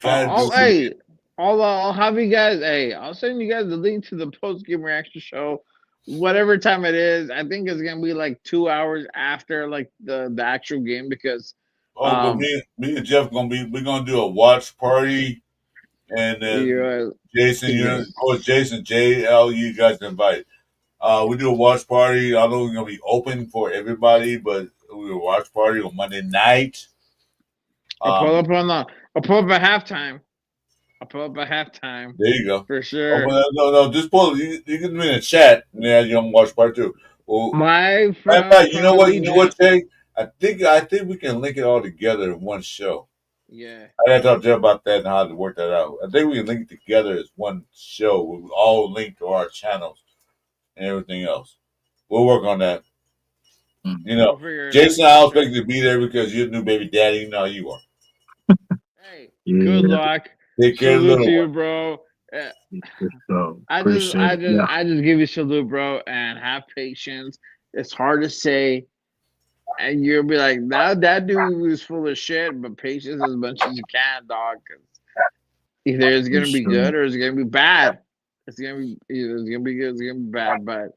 I'll have you guys. Hey, I'll send you guys the link to the post game reaction show, whatever time it is. I think it's gonna be like 2 hours after like the actual game because. But me and Jeff we're gonna do a watch party, and then Jason, of course, Jason, JL, you guys invite. We do a watch party. I know we're gonna be open for everybody, but we do a watch party on Monday night. I'll pull up at halftime. There you go. For sure. No, just pull. You can be in the chat. Yeah, you can watch part 2. Well, my friend, you know what, Jay? I think we can link it all together in one show. Yeah. I gotta talk to you about that and how to work that out. I think we can link it together as one show. We all link to our channels and everything else. We'll work on that. You know, Jason, I expect you to be there because you're the new baby daddy. You know how you are. Hey, good luck. Take care, salute to you, bro. I just give you salute, bro, and have patience. It's hard to say. And you'll be like, that dude was full of shit, but patience as much as you can, dog. Cause either it's gonna be good or it's gonna be bad. It's gonna be good, it's gonna be bad. But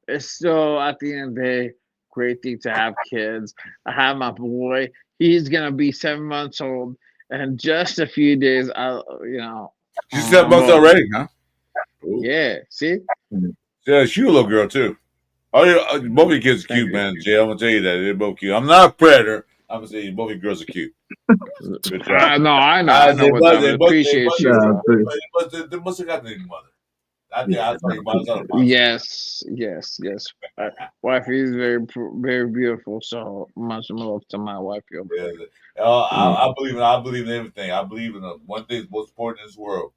it's still at the end of the day, great thing to have kids. I have my boy. He's gonna be 7 months old, and just a few days. She's 7 months already, huh? Ooh. Yeah. See. Yeah, she's a little girl too. Oh, yeah, both of your kids are cute, man. Jay, I'm gonna tell you that they're both cute. I'm not a predator. I'm gonna say both of your girls are cute. Good job. I know. I appreciate you. They must have got the mother. I'll tell you about it. Yes. Wife is very, very beautiful. So much love to my wife. Yeah. I believe in everything. I believe in one thing that's most important in this world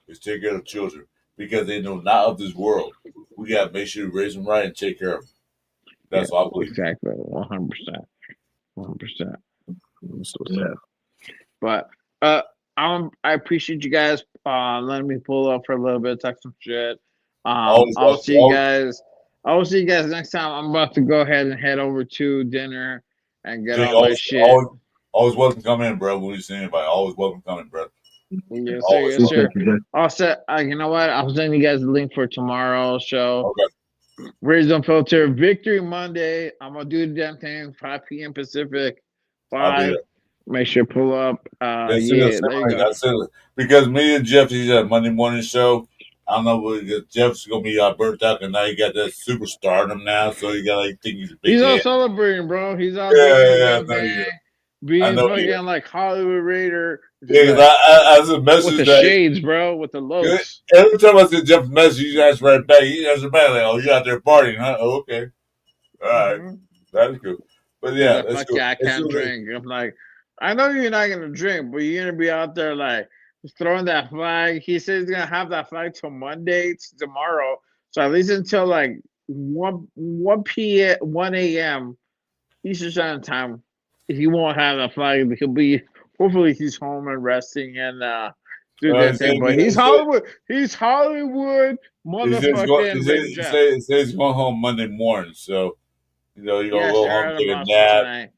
is take care of children because they know not of this world. We got to make sure we raise them right and take care of them. That's what I believe. Exactly. 100%. 100%. But I appreciate you guys letting me pull up for a little bit, talk some shit. I'll see you guys next time. I'm about to go ahead and head over to dinner and get all my shit. Always welcome coming in, bro. When you see anybody, always welcome coming, bro. Yes, sir. Always Yes, love sir. that. I'll set. You know what? I'll send you guys the link for tomorrow's show. Okay. Raised Unfiltered Victory Monday. I'm gonna do the damn thing. 5 p.m. Pacific. I'll be 5. there. Make sure to pull up. That's Yeah, there you go. it. Because me and Jeff, he's a Monday morning show. I don't know what Jeff's gonna be burnt out, and now he got that superstardom now, so you got like think he's a big He's out head. celebrating, bro. He's out Yeah, doing the yeah, damn I know you. thing, I being know you. fucking like Hollywood Raider. Yeah, because I a With message the that shades, bro, with the looks. every time I send Jeff a message, he answers right back. He answers back like, "Oh, you out there partying, huh? Oh, okay, all right, that's cool." But He's yeah, like, that's fuck cool. yeah, I can't drink. I'm like, I know you're not gonna drink, but you're gonna be out there like throwing that flag. He says he's gonna have that flag till Monday, it's tomorrow. So at least until like 1 p.m. 1 a.m. Eastern Standard Time, he won't have that flag. He'll be hopefully he's home and resting and do that thing. But he's Hollywood. He's Hollywood motherfucking Raider Jeff. He says he's going home Monday morning, so you're gonna go home Aaron take a Monson nap. tonight.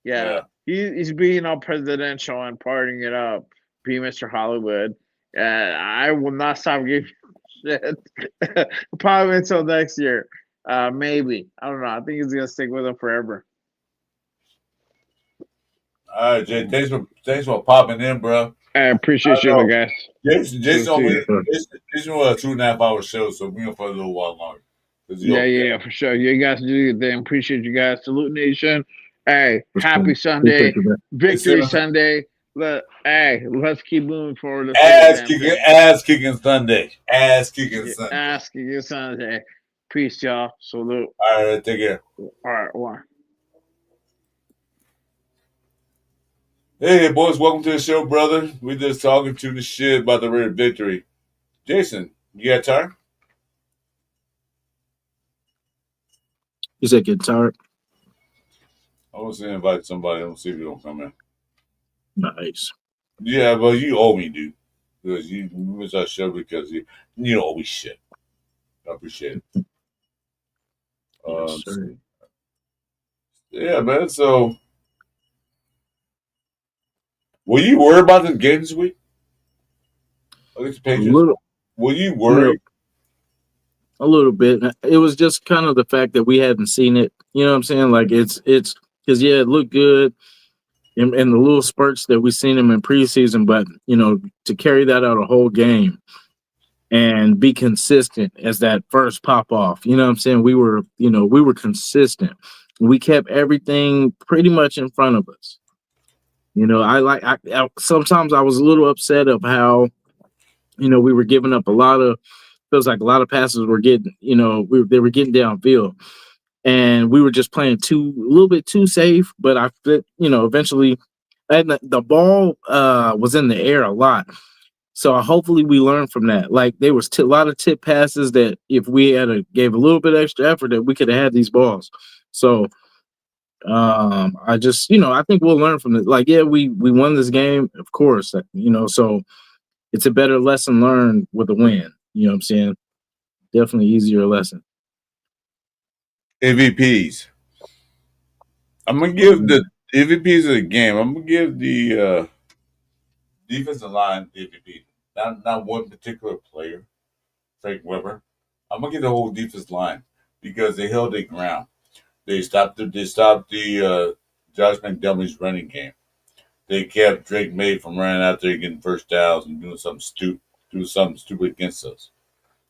Yeah. He's being all presidential and partying it up, being Mr. Hollywood. And I will not stop giving shit. Probably until next year. Maybe. I don't know. I think he's gonna stick with him forever. All right, Jay. Thanks for popping in, bro. I appreciate you, guys. Jason, Good to see you. Jason was a 2.5 hour show, so we're gonna for a little while longer. Yeah, for sure. You guys do your thing. Appreciate you guys. Salute Nation. Hey, happy Sunday, Victory Sunday. Let's keep moving forward. Ass kicking Sunday. Ass kicking Sunday. Ass kicking Sunday. Peace, y'all. Salute. All right, take care. All right, one. Hey, boys, welcome to the show, brother. We just talking to the shit about the Raider victory. Jason, you got time? You said get tired? I was going to invite somebody. Let's see if you don't come in. Nice. Yeah, but you owe me, dude. Because you missed our show because you don't owe me shit. I appreciate it. Yes, sir. Yeah, man. So, were you worried about this game this week? Against the Patriots? Were you worried? A little bit. It was just kind of the fact that we hadn't seen it. You know what I'm saying? Like it's because it looked good in the little spurts that we've seen him in preseason, but to carry that out a whole game and be consistent as that first pop off. You know what I'm saying? We were consistent. We kept everything pretty much in front of us. I sometimes I was a little upset of how we were giving up a lot of. Feels like a lot of passes were getting, they were getting downfield, and we were just playing a little bit too safe. But eventually, and the ball was in the air a lot. So hopefully we learned from that. Like there was a lot of tip passes that if we gave a little bit extra effort, that we could have had these balls. So I just, I think we'll learn from it. Like, yeah, we won this game, of course, so it's a better lesson learned with a win. You know what I'm saying? Definitely easier lesson. MVPs. I'm going to give the MVPs of the game. I'm going to give the defensive line the MVP. Not one particular player, Frank Weber. I'm going to give the whole defensive line because they held their ground. They stopped the Josh McDermott's running game. They kept Drake May from running out there getting first downs and doing something stupid against us.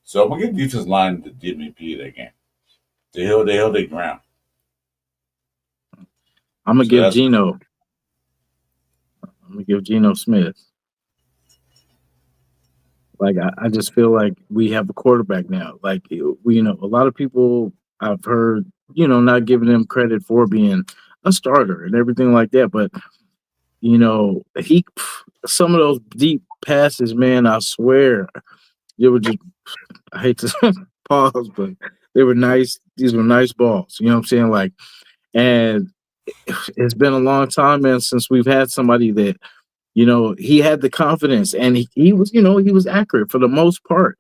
So I'm gonna give defensive line the MVP of that game. They held their ground. I'm gonna give Geno. I'm gonna give Geno Smith. Like I just feel like we have a quarterback now. Like we, a lot of people I've heard, not giving him credit for being a starter and everything like that. But some of those deep passes, man, I swear, they were just. I hate to pause, but they were nice. These were nice balls. You know what I'm saying? Like, and it's been a long time, man, since we've had somebody that, he had the confidence and he was, he was accurate for the most part,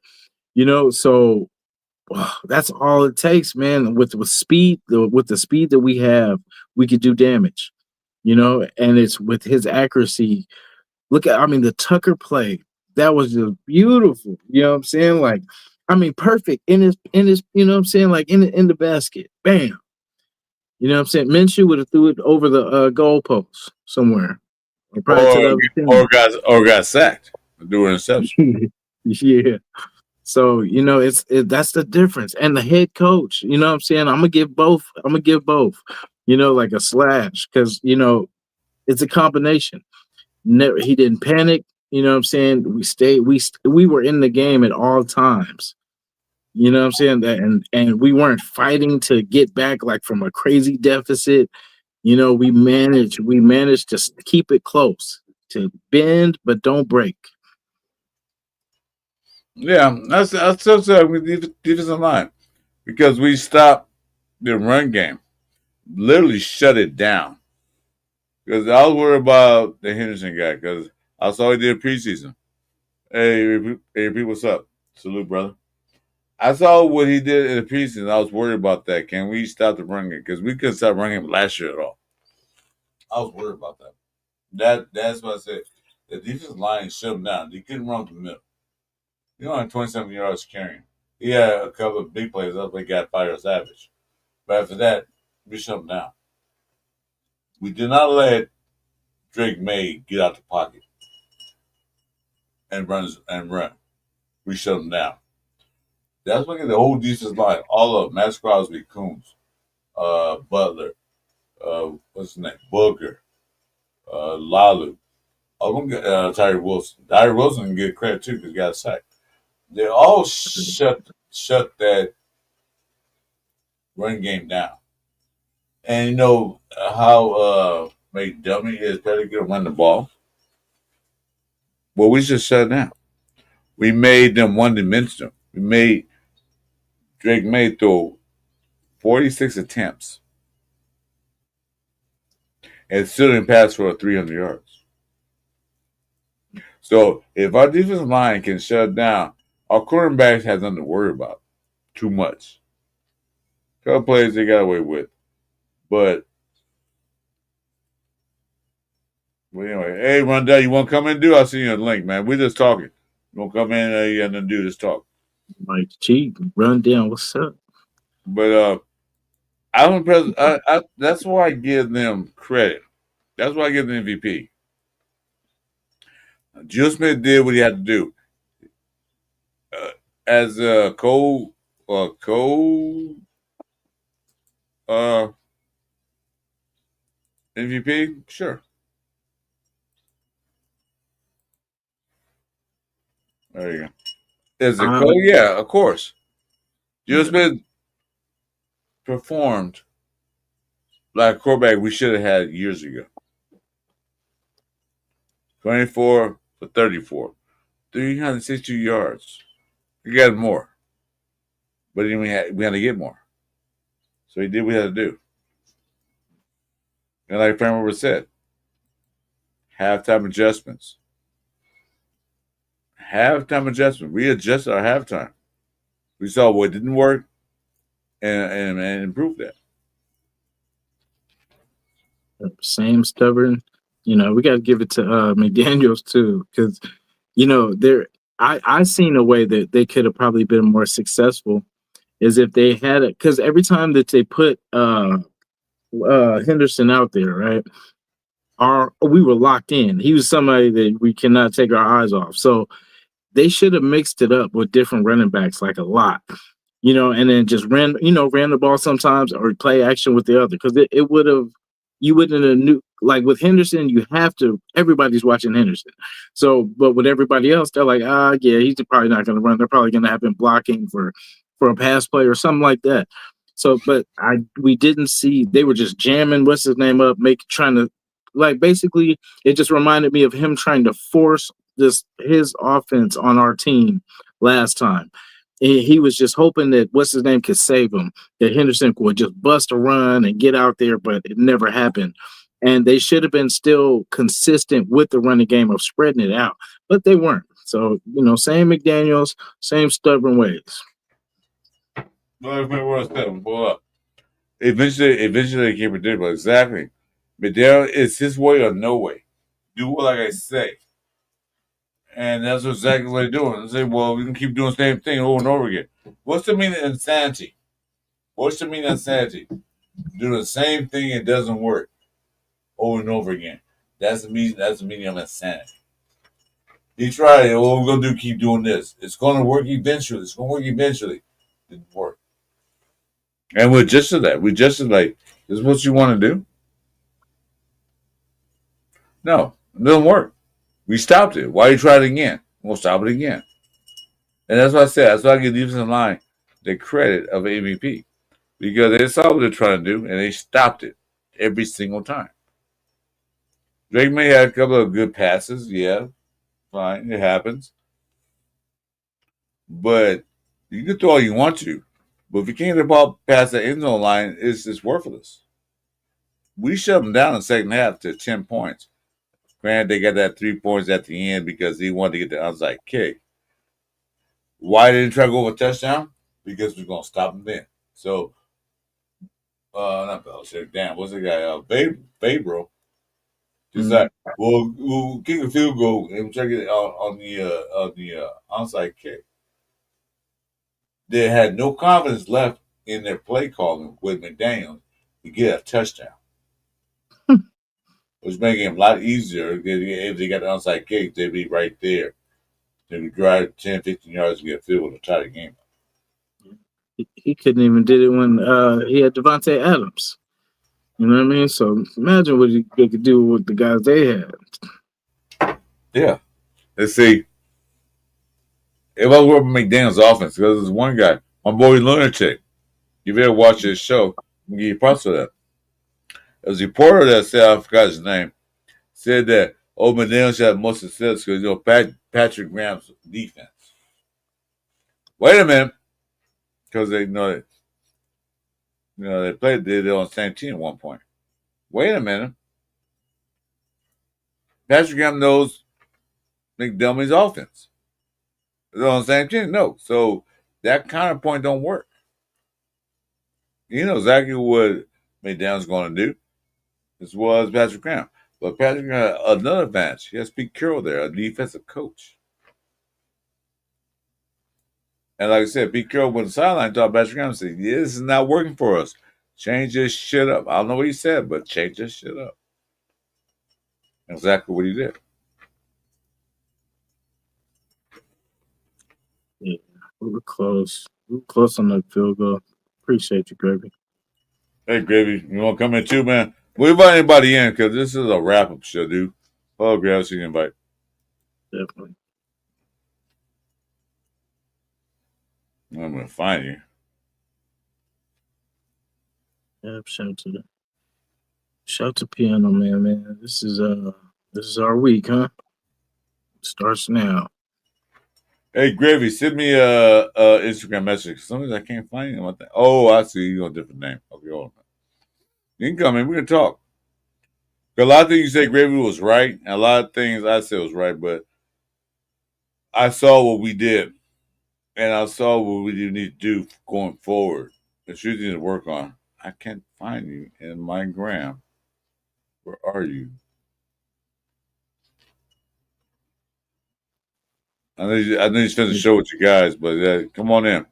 so that's all it takes, man. With speed, with the speed that we have, we could do damage, and it's with his accuracy. Look at, I mean, the Tucker play, that was just beautiful. You know what I'm saying? Like, I mean, perfect in his, you know what I'm saying? Like in the basket. Bam. You know what I'm saying? Minshew would have threw it over the goalpost somewhere. Or probably to the other got sacked. Do an interception. team. Yeah. So, you know, that's the difference. And the head coach, you know what I'm saying? I'm gonna give both. You know, like a slash, because you know, it's a combination. Never, he didn't panic. You know what I'm saying? We stayed. We were in the game at all times. You know what I'm saying? That and we weren't fighting to get back like from a crazy deficit. You know, we managed to keep it close, to bend but don't break. Yeah, that's so sad with defensive line because we stopped the run game, literally shut it down. Because I was worried about the Henderson guy because I saw he did preseason. Hey, what's up? Salute, brother. I saw what he did in the preseason. I was worried about that. Can we stop the run game? Because we couldn't stop running him last year at all. I was worried about that. That's what I said. The defensive line shut him down. He couldn't run up the middle. He only had 27 yards carrying. He had a couple of big plays up. They got Fire Savage. But after that, we shut him down. We did not let Drake May get out the pocket and run. We shut him down. That's when the whole defensive line, all of them, Max Crosby, Coons, Butler, what's his name, Booker, Lalu, all of them, Tyree Wilson. Tyree Wilson can get credit too because he got a sack. They all shut that run game down. And you know how McDummy is pretty good at running the ball? Well, we just shut it down. We made them one-dimensional. We made Drake May throw 46 attempts and still didn't pass for 300 yards. So if our defensive line can shut down, our quarterbacks have nothing to worry about too much. A couple plays they got away with. But anyway, hey, Rondell, you want to come in and do? I'll see you in the link, man. We're just talking. You want to come in and you got nothing to do, just talk. Like, gee, run down. What's up? But that's why I give them credit. That's why I give them MVP. Jill Smith did what he had to do. As a MVP, sure. There you go. As a yeah, of course. Jill Smith performed like a quarterback we should have had years ago. 24 for 34. 362 yards. We got more. But then we had to get more. So he did what he had to do. And like Frank Robert said, halftime adjustments. We adjusted our halftime. We saw what didn't work and improved that. Same stubborn. You know, we got to give it to McDaniels too, because you know I seen a way that they could have probably been more successful is if they had it, because every time that they put Henderson out there, right, we were locked in. He was somebody that we cannot take our eyes off. So they should have mixed it up with different running backs, like a lot, you know, and then just ran the ball sometimes or play action with the other, because it would have, you wouldn't have knew, like with Henderson, everybody's watching Henderson. So, but with everybody else, they're like, yeah, he's probably not going to run. They're probably going to have him blocking for a pass play or something like that. So, but we didn't see, they were just jamming, what's his name up, trying to, like, basically, it just reminded me of him trying to force his offense on our team last time. He was just hoping that what's his name could save him, that Henderson would just bust a run and get out there, but it never happened. And they should have been still consistent with the running game of spreading it out, but they weren't. So, you know, same McDaniels, same stubborn ways. Eventually they came predictable. Exactly. McDaniel, it's his way or no way. Do like I say. And that's exactly what they're doing. They say, well, we can keep doing the same thing over and over again. What's the meaning of insanity? What's the meaning of insanity? Do the same thing, it doesn't work over and over again. That's the meaning of insanity. He tried it. What we're going to do, keep doing this. It's going to work eventually. It's going to work eventually. Didn't work. And we adjusted that. We adjusted like, this is what you want to do? No, it doesn't work. We stopped it. Why you try it again? We'll stop it again. And that's what I said. That's why I give defensive line the credit of MVP. Because they saw what they're trying to do, and they stopped it every single time. Drake may have a couple of good passes. Yeah, fine. It happens. But you can throw all you want to. But if you can't get the ball past the end zone line, it's worthless. We shut them down in the second half to 10 points. Granted, they got that 3 points at the end because he wanted to get the onside kick. Why didn't he try to go over a touchdown? Because we're going to stop him then. So, not Belichick, damn, what's the guy? Babro. Just like, we'll kick a field goal and we'll try to get it on the onside kick. They had no confidence left in their play calling with McDaniels to get a touchdown. Which making it a lot easier. If they got the onside kick, they'd be right there. They would drive 10, 15 yards to get a field goal to tie the game. He couldn't even did it when he had Devontae Adams. You know what I mean? So imagine what they could do with the guys they had. Yeah. Let's see. If I were McDaniel's offense, because there's one guy, my boy Lunatic. You better watch this show. I'm give you props for that. There was a reporter that said, I forgot his name, said that McDaniel should have most success because Patrick Graham's defense. Wait a minute. Because they know that they played they're on the same team at one point. Wait a minute. Patrick Graham knows McDermott's offense. They're on the same team? No. So that kind of point don't work. You know exactly what McDaniel's going to do, as well as Patrick Graham. But Patrick Graham, another advantage. He has Pete Carroll there, a defensive coach. And like I said, Pete Carroll went to the sideline, talked Patrick Graham and said, yeah, this is not working for us. Change this shit up. I don't know what he said, but change this shit up. Exactly what he did. Yeah, we were close. We were close on that field goal. Appreciate you, Gravy. Hey, Gravy, you want to come in too, man? We invite anybody in because this is a wrap-up show, dude. Oh, Gravy, see you invite. Definitely. I'm going to find you. Yeah, shout to Piano Man. This is our week, huh? Starts now. Hey, Gravy, send me a Instagram message. Sometimes I can't find you. Oh, I see you on a different name. Okay, hold on. You can come in. We can talk. A lot of things you say, Gravy, was right. And a lot of things I said was right, but I saw what we did. And I saw what we need to do going forward. The shit need to work on. I can't find you in my gram. Where are you? I know you spent the show with you guys, but come on in.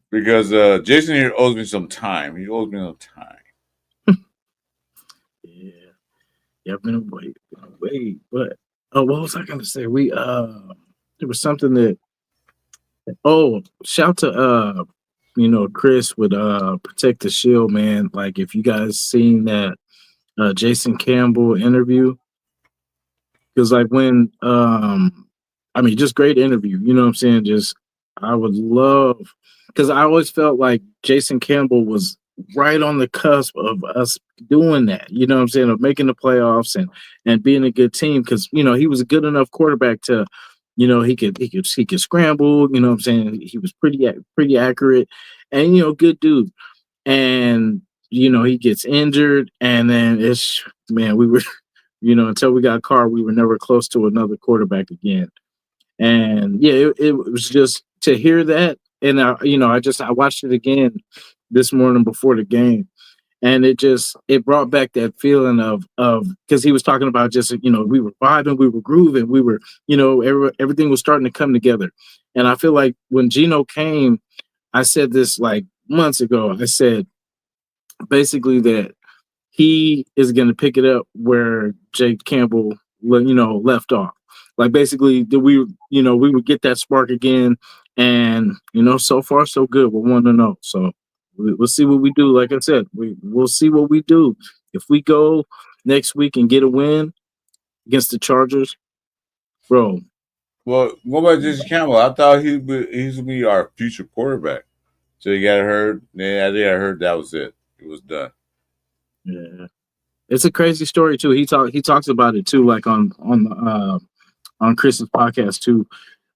Because Jason here owes me some time. He owes me some time. Yeah, I've been away. But what was I gonna say? There was something that shout to Chris with Protect the Shield, man. Like if you guys seen that Jason Campbell interview, because like when just great interview, you know what I'm saying? Just I would love, because I always felt like Jason Campbell was right on the cusp of us doing that, you know what I'm saying, of making the playoffs and being a good team, because he was a good enough quarterback to he could scramble, you know what I'm saying, he was pretty accurate, and good dude, and he gets injured, and then we were until we got Carr, we were never close to another quarterback again. And yeah, it was just to hear that, and I watched it again this morning before the game, And it brought back that feeling of because he was talking about just, we were vibing, we were grooving, we were, everything was starting to come together. And I feel like when Gino came, I said this like months ago. I said basically that he is going to pick it up where Jake Campbell, left off. Like basically that we would get that spark again. And, so far so good. We're 1-0. So we'll see what we do. Like I said, we'll see what we do. If we go next week and get a win against the Chargers, bro. Well, what about Jason Campbell? I thought he's gonna be our future quarterback. So he got hurt. Yeah, I think I heard that was it. It was done. Yeah, it's a crazy story too. He talks about it too, like on Chris's podcast too.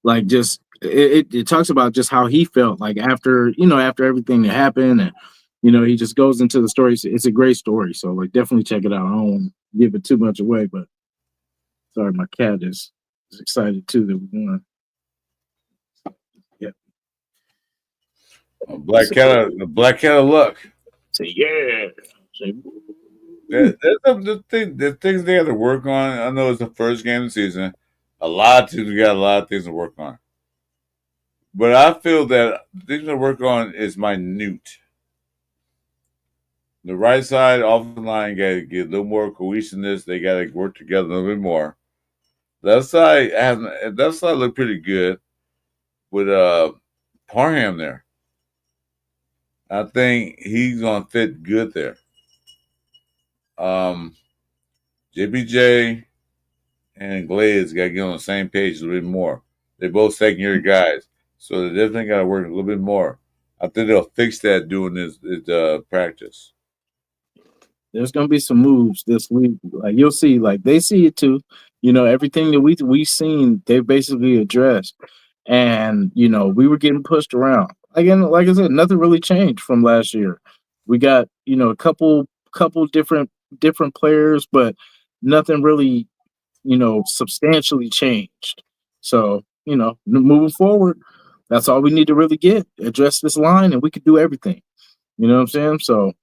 Like just it talks about just how he felt like after everything that happened, and he just goes into the story. It's a great story. So like definitely check it out. I don't want to give it too much away, but sorry, my cat is excited too that we won. Yeah. Black cat of luck. Say yeah. Say, There's the things they have to work on. I know it's the first game of the season. A lot of teams got a lot of things to work on. But I feel that the things to work on is minute. The right side off the line got to get a little more cohesiveness. They got to work together a little bit more. Left side looked pretty good with Parham there. I think he's gonna fit good there. JPJ and Glaze got to get on the same page a little bit more. They're both second-year guys, so they definitely got to work a little bit more. I think they'll fix that doing this practice. There's gonna be some moves this week. Like you'll see, like they see it too. Everything that we've seen, they basically addressed. And we were getting pushed around. Again, like I said, nothing really changed from last year. We got a couple different players, but nothing really substantially changed. So moving forward, that's all we need to really address this line, and we could do everything. You know what I'm saying? So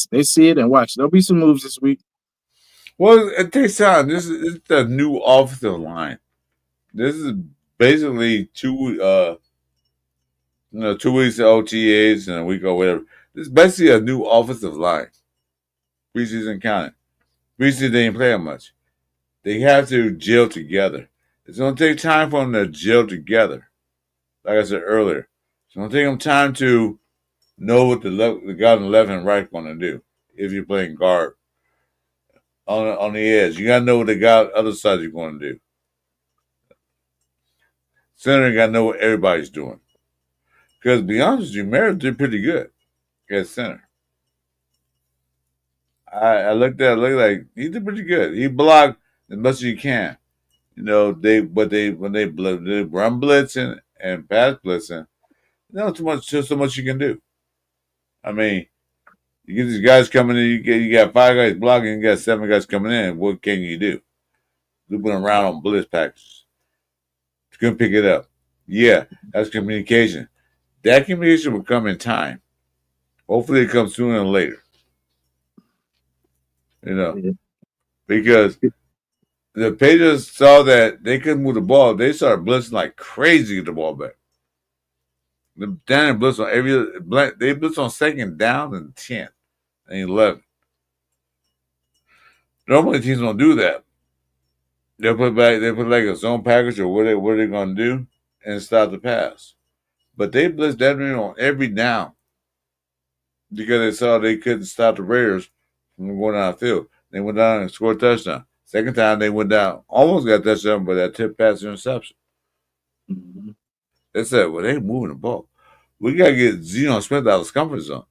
they see it and watch. There'll be some moves this week. Well, it takes time. This is the new offensive line. This is basically 2 weeks of OTAs and a week or whatever. This is basically a new offensive line. Preseason counted. Preseason they didn't play much. They have to gel together. It's going to take time for them to gel together. Like I said earlier, it's going to take them time to know what the guy on the left and right going to do if you're playing guard. On the edge, you got to know what the guy on the other side is going to do. Center, you got to know what everybody's doing. Because to be honest with you, Merritt did pretty good at center. I looked like he did pretty good. He blocked as much as he can. When they run blitzing and pass blitzing, so much you can do. I mean, you get these guys coming in, you got 5 guys blocking, you got 7 guys coming in. What can you do? Looping around on blitz packages. You couldn't pick it up. Yeah, that's communication. That communication will come in time. Hopefully it comes sooner than later. Because the Patriots saw that they couldn't move the ball. They started blitzing like crazy to get the ball back. The down blitz on they blitz on 2nd down and 10 and 11. Normally teams don't do that. They put like a zone package or what they're gonna do and stop the pass. But they blitzed that on every down because they saw they couldn't stop the Raiders from going down the field. They went down and scored a touchdown. Second time they went down, almost got a touchdown, but that tip pass interception. Mm-hmm. They said, well, they moving the ball. We got to get Zeno Smith out of his comfort zone.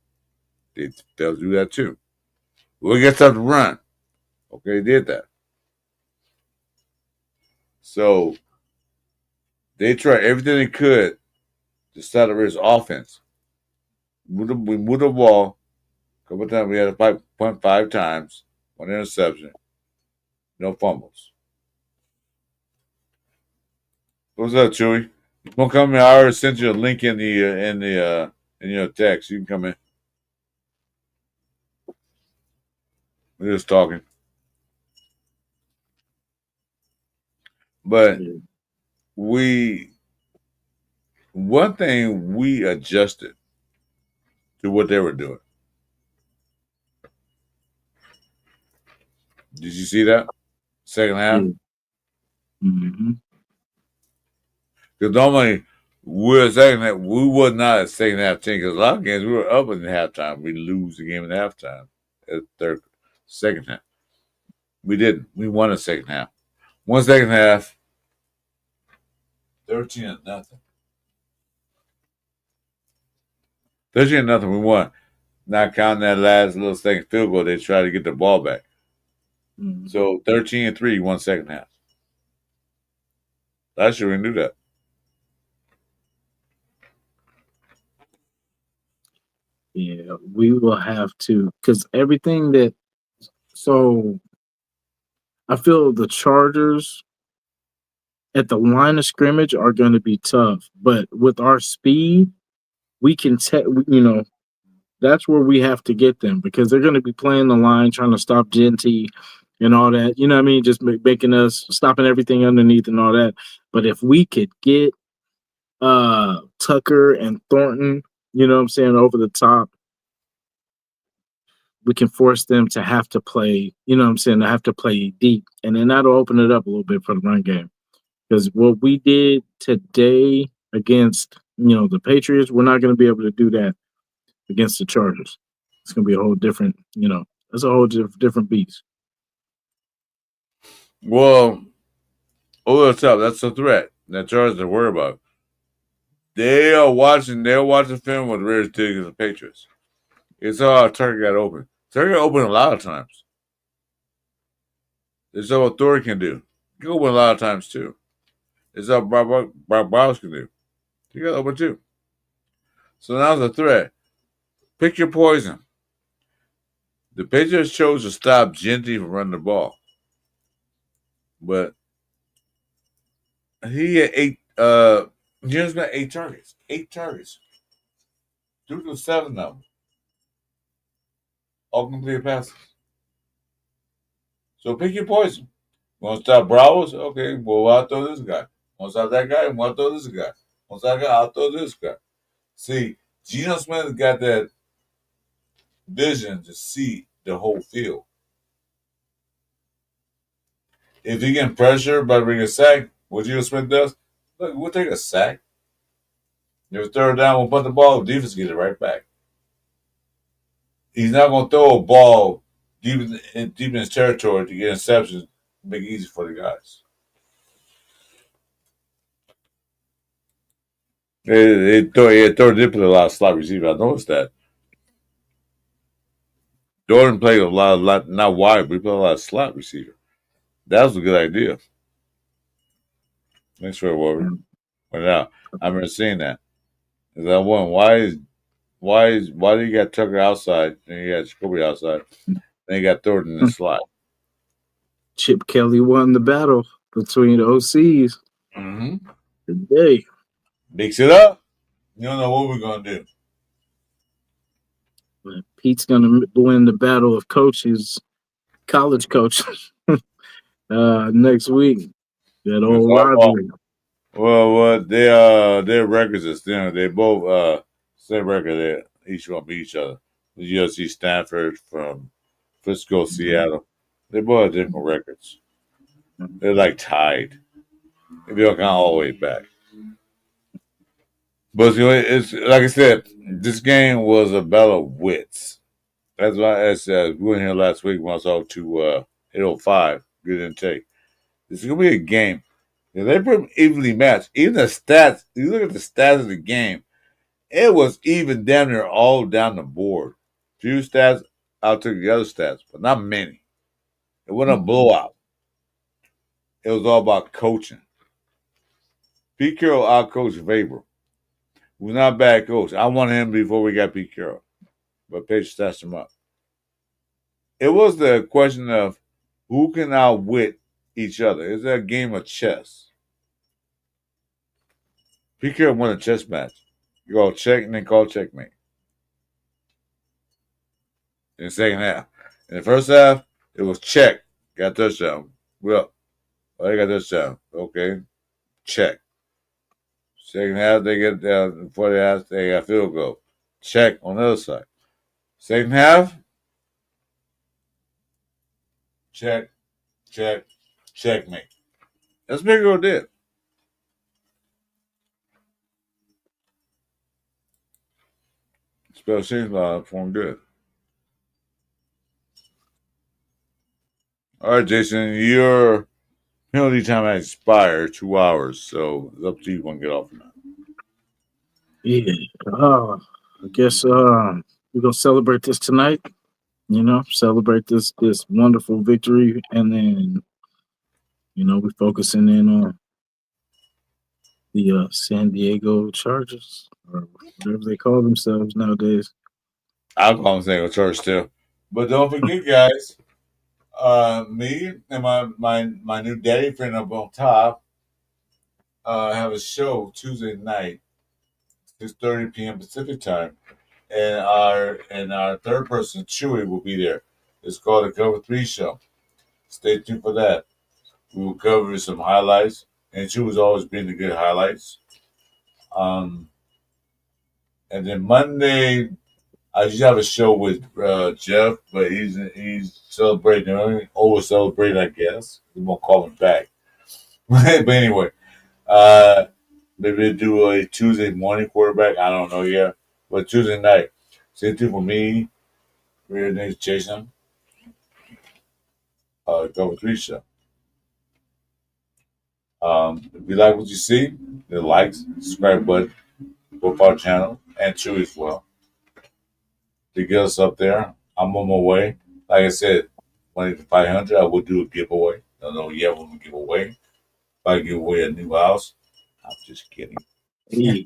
They'll do that too. We got stuff to run. Okay, they did that. So they tried everything they could to stop the Raiders' offense. We moved the ball. A couple of times we had to punt 5 times, 1 interception, no fumbles. What's up, Chewy? You want to come in? I already sent you a link in your text. You can come in. We was talking. But one thing we adjusted to what they were doing. Did you see that? Second half? Mm-hmm. Because normally we're second half, we was not a second half team because a lot of games we were up in halftime. We lose the game in halftime at second half. We didn't. We won the second half. One second half, 13-0. 13-0, we won. Not counting that last little second field goal, they tried to get the ball back. Mm-hmm. So 13-3, won second half. Last year we knew that. Yeah, we will have to, because everything that. So I feel the Chargers at the line of scrimmage are going to be tough, but with our speed, we can that's where we have to get them because they're going to be playing the line, trying to stop Genty and all that. You know what I mean? Just making us stopping everything underneath and all that. But if we could get Tucker and Thornton, you know what I'm saying, over the top, we can force them to have to play, you know what I'm saying, to have to play deep. And then that'll open it up a little bit for the run game. Because what we did today against, the Patriots, we're not going to be able to do that against the Chargers. It's going to be a whole different, it's a whole different beast. Well, over the top, that's a threat. That Chargers to worry about. They're watching film with the Raiders did against the Patriots. It's all Tucker got open. Tucker got open a lot of times. It's all what Thor can do. He can open a lot of times too. It's all Barbara can do. He got open too. So now's a threat. Pick your poison. The Patriots chose to stop Genty from running the ball. But he had Jim's got 8 targets. 8 targets. 2 to 7 of them. All completed passes. So pick your poison. Want to stop Bravos? Okay, well, I'll throw this guy. Want to stop that guy? Want to throw this guy. Want to stop that guy? I'll throw this guy. See, Geno Smith got that vision to see the whole field. If he get pressure by bringing a sack, what Geno Smith does, look, we'll take a sack. If it's third down, we'll put the ball, the defense get it right back. He's not going to throw a ball deep in his territory to get interceptions, make it easy for the guys. They did put a lot of slot receivers. I noticed that. Jordan played a lot, not wide, but he played a lot of slot receiver. That was a good idea. Thanks for it, Warren. But now, I remember seeing that. Because I won, why do you got Tucker outside and you got Jacoby outside? Then you got Thornton in the slot. Chip Kelly won the battle between the OCs today. Mix it up. You don't know what we're going to do. But Pete's going to win the battle of coaches, college coaches, next week. That old rivalry. Well, their records are still, they both same record. They each one beat each other. The USC Stanford from Frisco, Seattle. They both have different records. They're like tied. They don't count all the way back. But it's like I said, this game was a battle of wits. That's why I said we were here last week when I saw 805. Good intake. This is gonna be a game. If they put evenly matched, even the stats, you look at the stats of the game, it was even damn near all down the board. Few stats outtook the other stats, but not many. It wasn't a blowout. It was all about coaching. Pete Carroll outcoached Faber. He was not a bad coach. I wanted him before we got Pete Carroll, but Patriots stashed him up. It was the question of who can outwit each other. It's a game of chess. Pete Carroll won a chess match. You go check and then call checkmate. In the second half. In the first half, It was check. Got touchdown. Well, they got touchdown. Okay, check. Second half, they get down. Before the half, they got field goal. Check on the other side. Second half, check, checkmate. That's what Big did. Special teams performed good. All right, Jason, your penalty time has expired 2 hours, so it's up to you. You want to get off or not? Yeah. I guess we're gonna celebrate this tonight. Celebrate this wonderful victory, and then we're focusing in on the San Diego Chargers, or whatever they call themselves nowadays. I'll call them San Church still. But don't forget, guys, me and my new daddy friend up on top have a show Tuesday night, 6:30 p.m. Pacific time, and our third person, Chewy, will be there. It's called the Cover 3 Show. Stay tuned for that. We will cover some highlights, and Chewy's always been the good highlights. And then Monday, I just have a show with Jeff, but he's celebrating, over celebrating, I guess. We won't call him back. But anyway, maybe do a Tuesday morning quarterback. I don't know yet. But Tuesday night, same thing for me. Your name's Jason. Cover 3 Show. If you like what you see, the likes, subscribe button, both our channel, and Chewy as well. To get us up there, I'm on my way. Like I said, 20 to 500, I will do a giveaway. Don't know yet what we'll give away. If I give away a new house, I'm just kidding. Hey.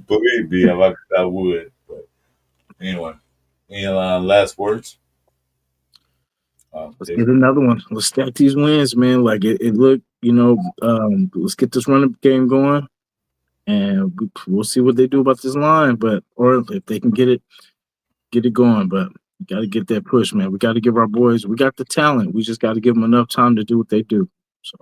Believe me, I would. But anyway, any last words? Let's get another one. Let's stack these wins, man. Like it looked, let's get this running game going, and we'll see what they do about this line. Or if they can get it going. But we got to get that push, man. We got to give our boys. We got the talent. We just got to give them enough time to do what they do. So.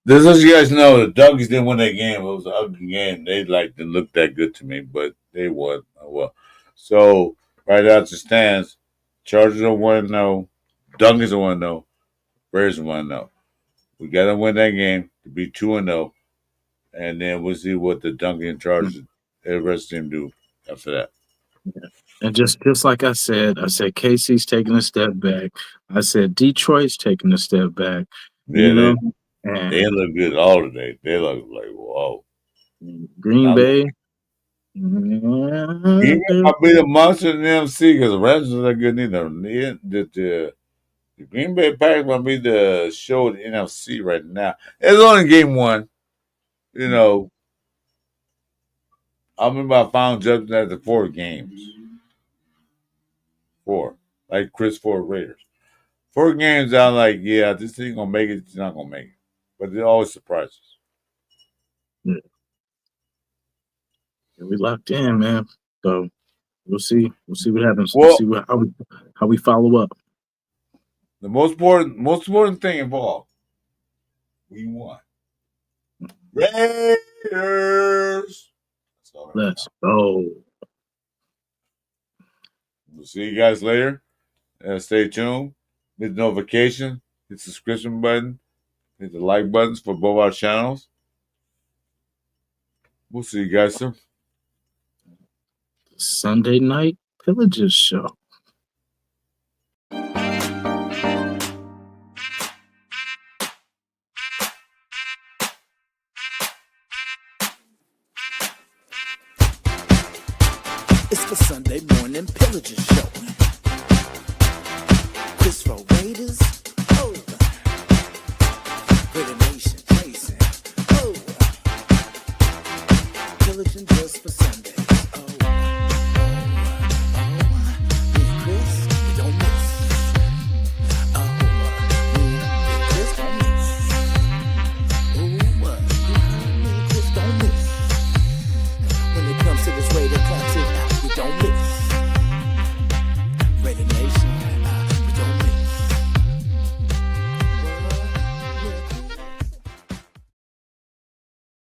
Just as you guys know, the Duggies didn't win that game. It was an ugly game. They didn't look that good to me, but they won. Well, so right out the stands, Chargers are 1-0, Duggies are 1-0, Raiders are 1-0. We got to win that game to be 2-0, and then we'll see what the Duggies and Chargers, the rest of them do after that. Yeah. And just like I said Casey's taking a step back. I said Detroit's taking a step back. Yeah, they look good all today. They look like, whoa. Green Bay. Green Bay might be the monster in the NFC because the Rams are not good either. The Green Bay Packers might be the show of the NFC right now. It's only game one. I remember I found judgment after 4 games. 4. Like Chris4Raiders. 4 games, I'm like, yeah, this thing going to make it. It's not going to make it. But it always surprises. Yeah. We locked in, man. So we'll see. We'll see what happens. We'll see how we follow up. The most important thing involved, we won. Raiders. Let's go. We'll see you guys later. Stay tuned. Hit the notification. Hit the subscription button. Hit the like buttons for both our channels. We'll see you guys soon. Sunday Night Pillaging Show. It's the Sunday Morning Pillaging Show.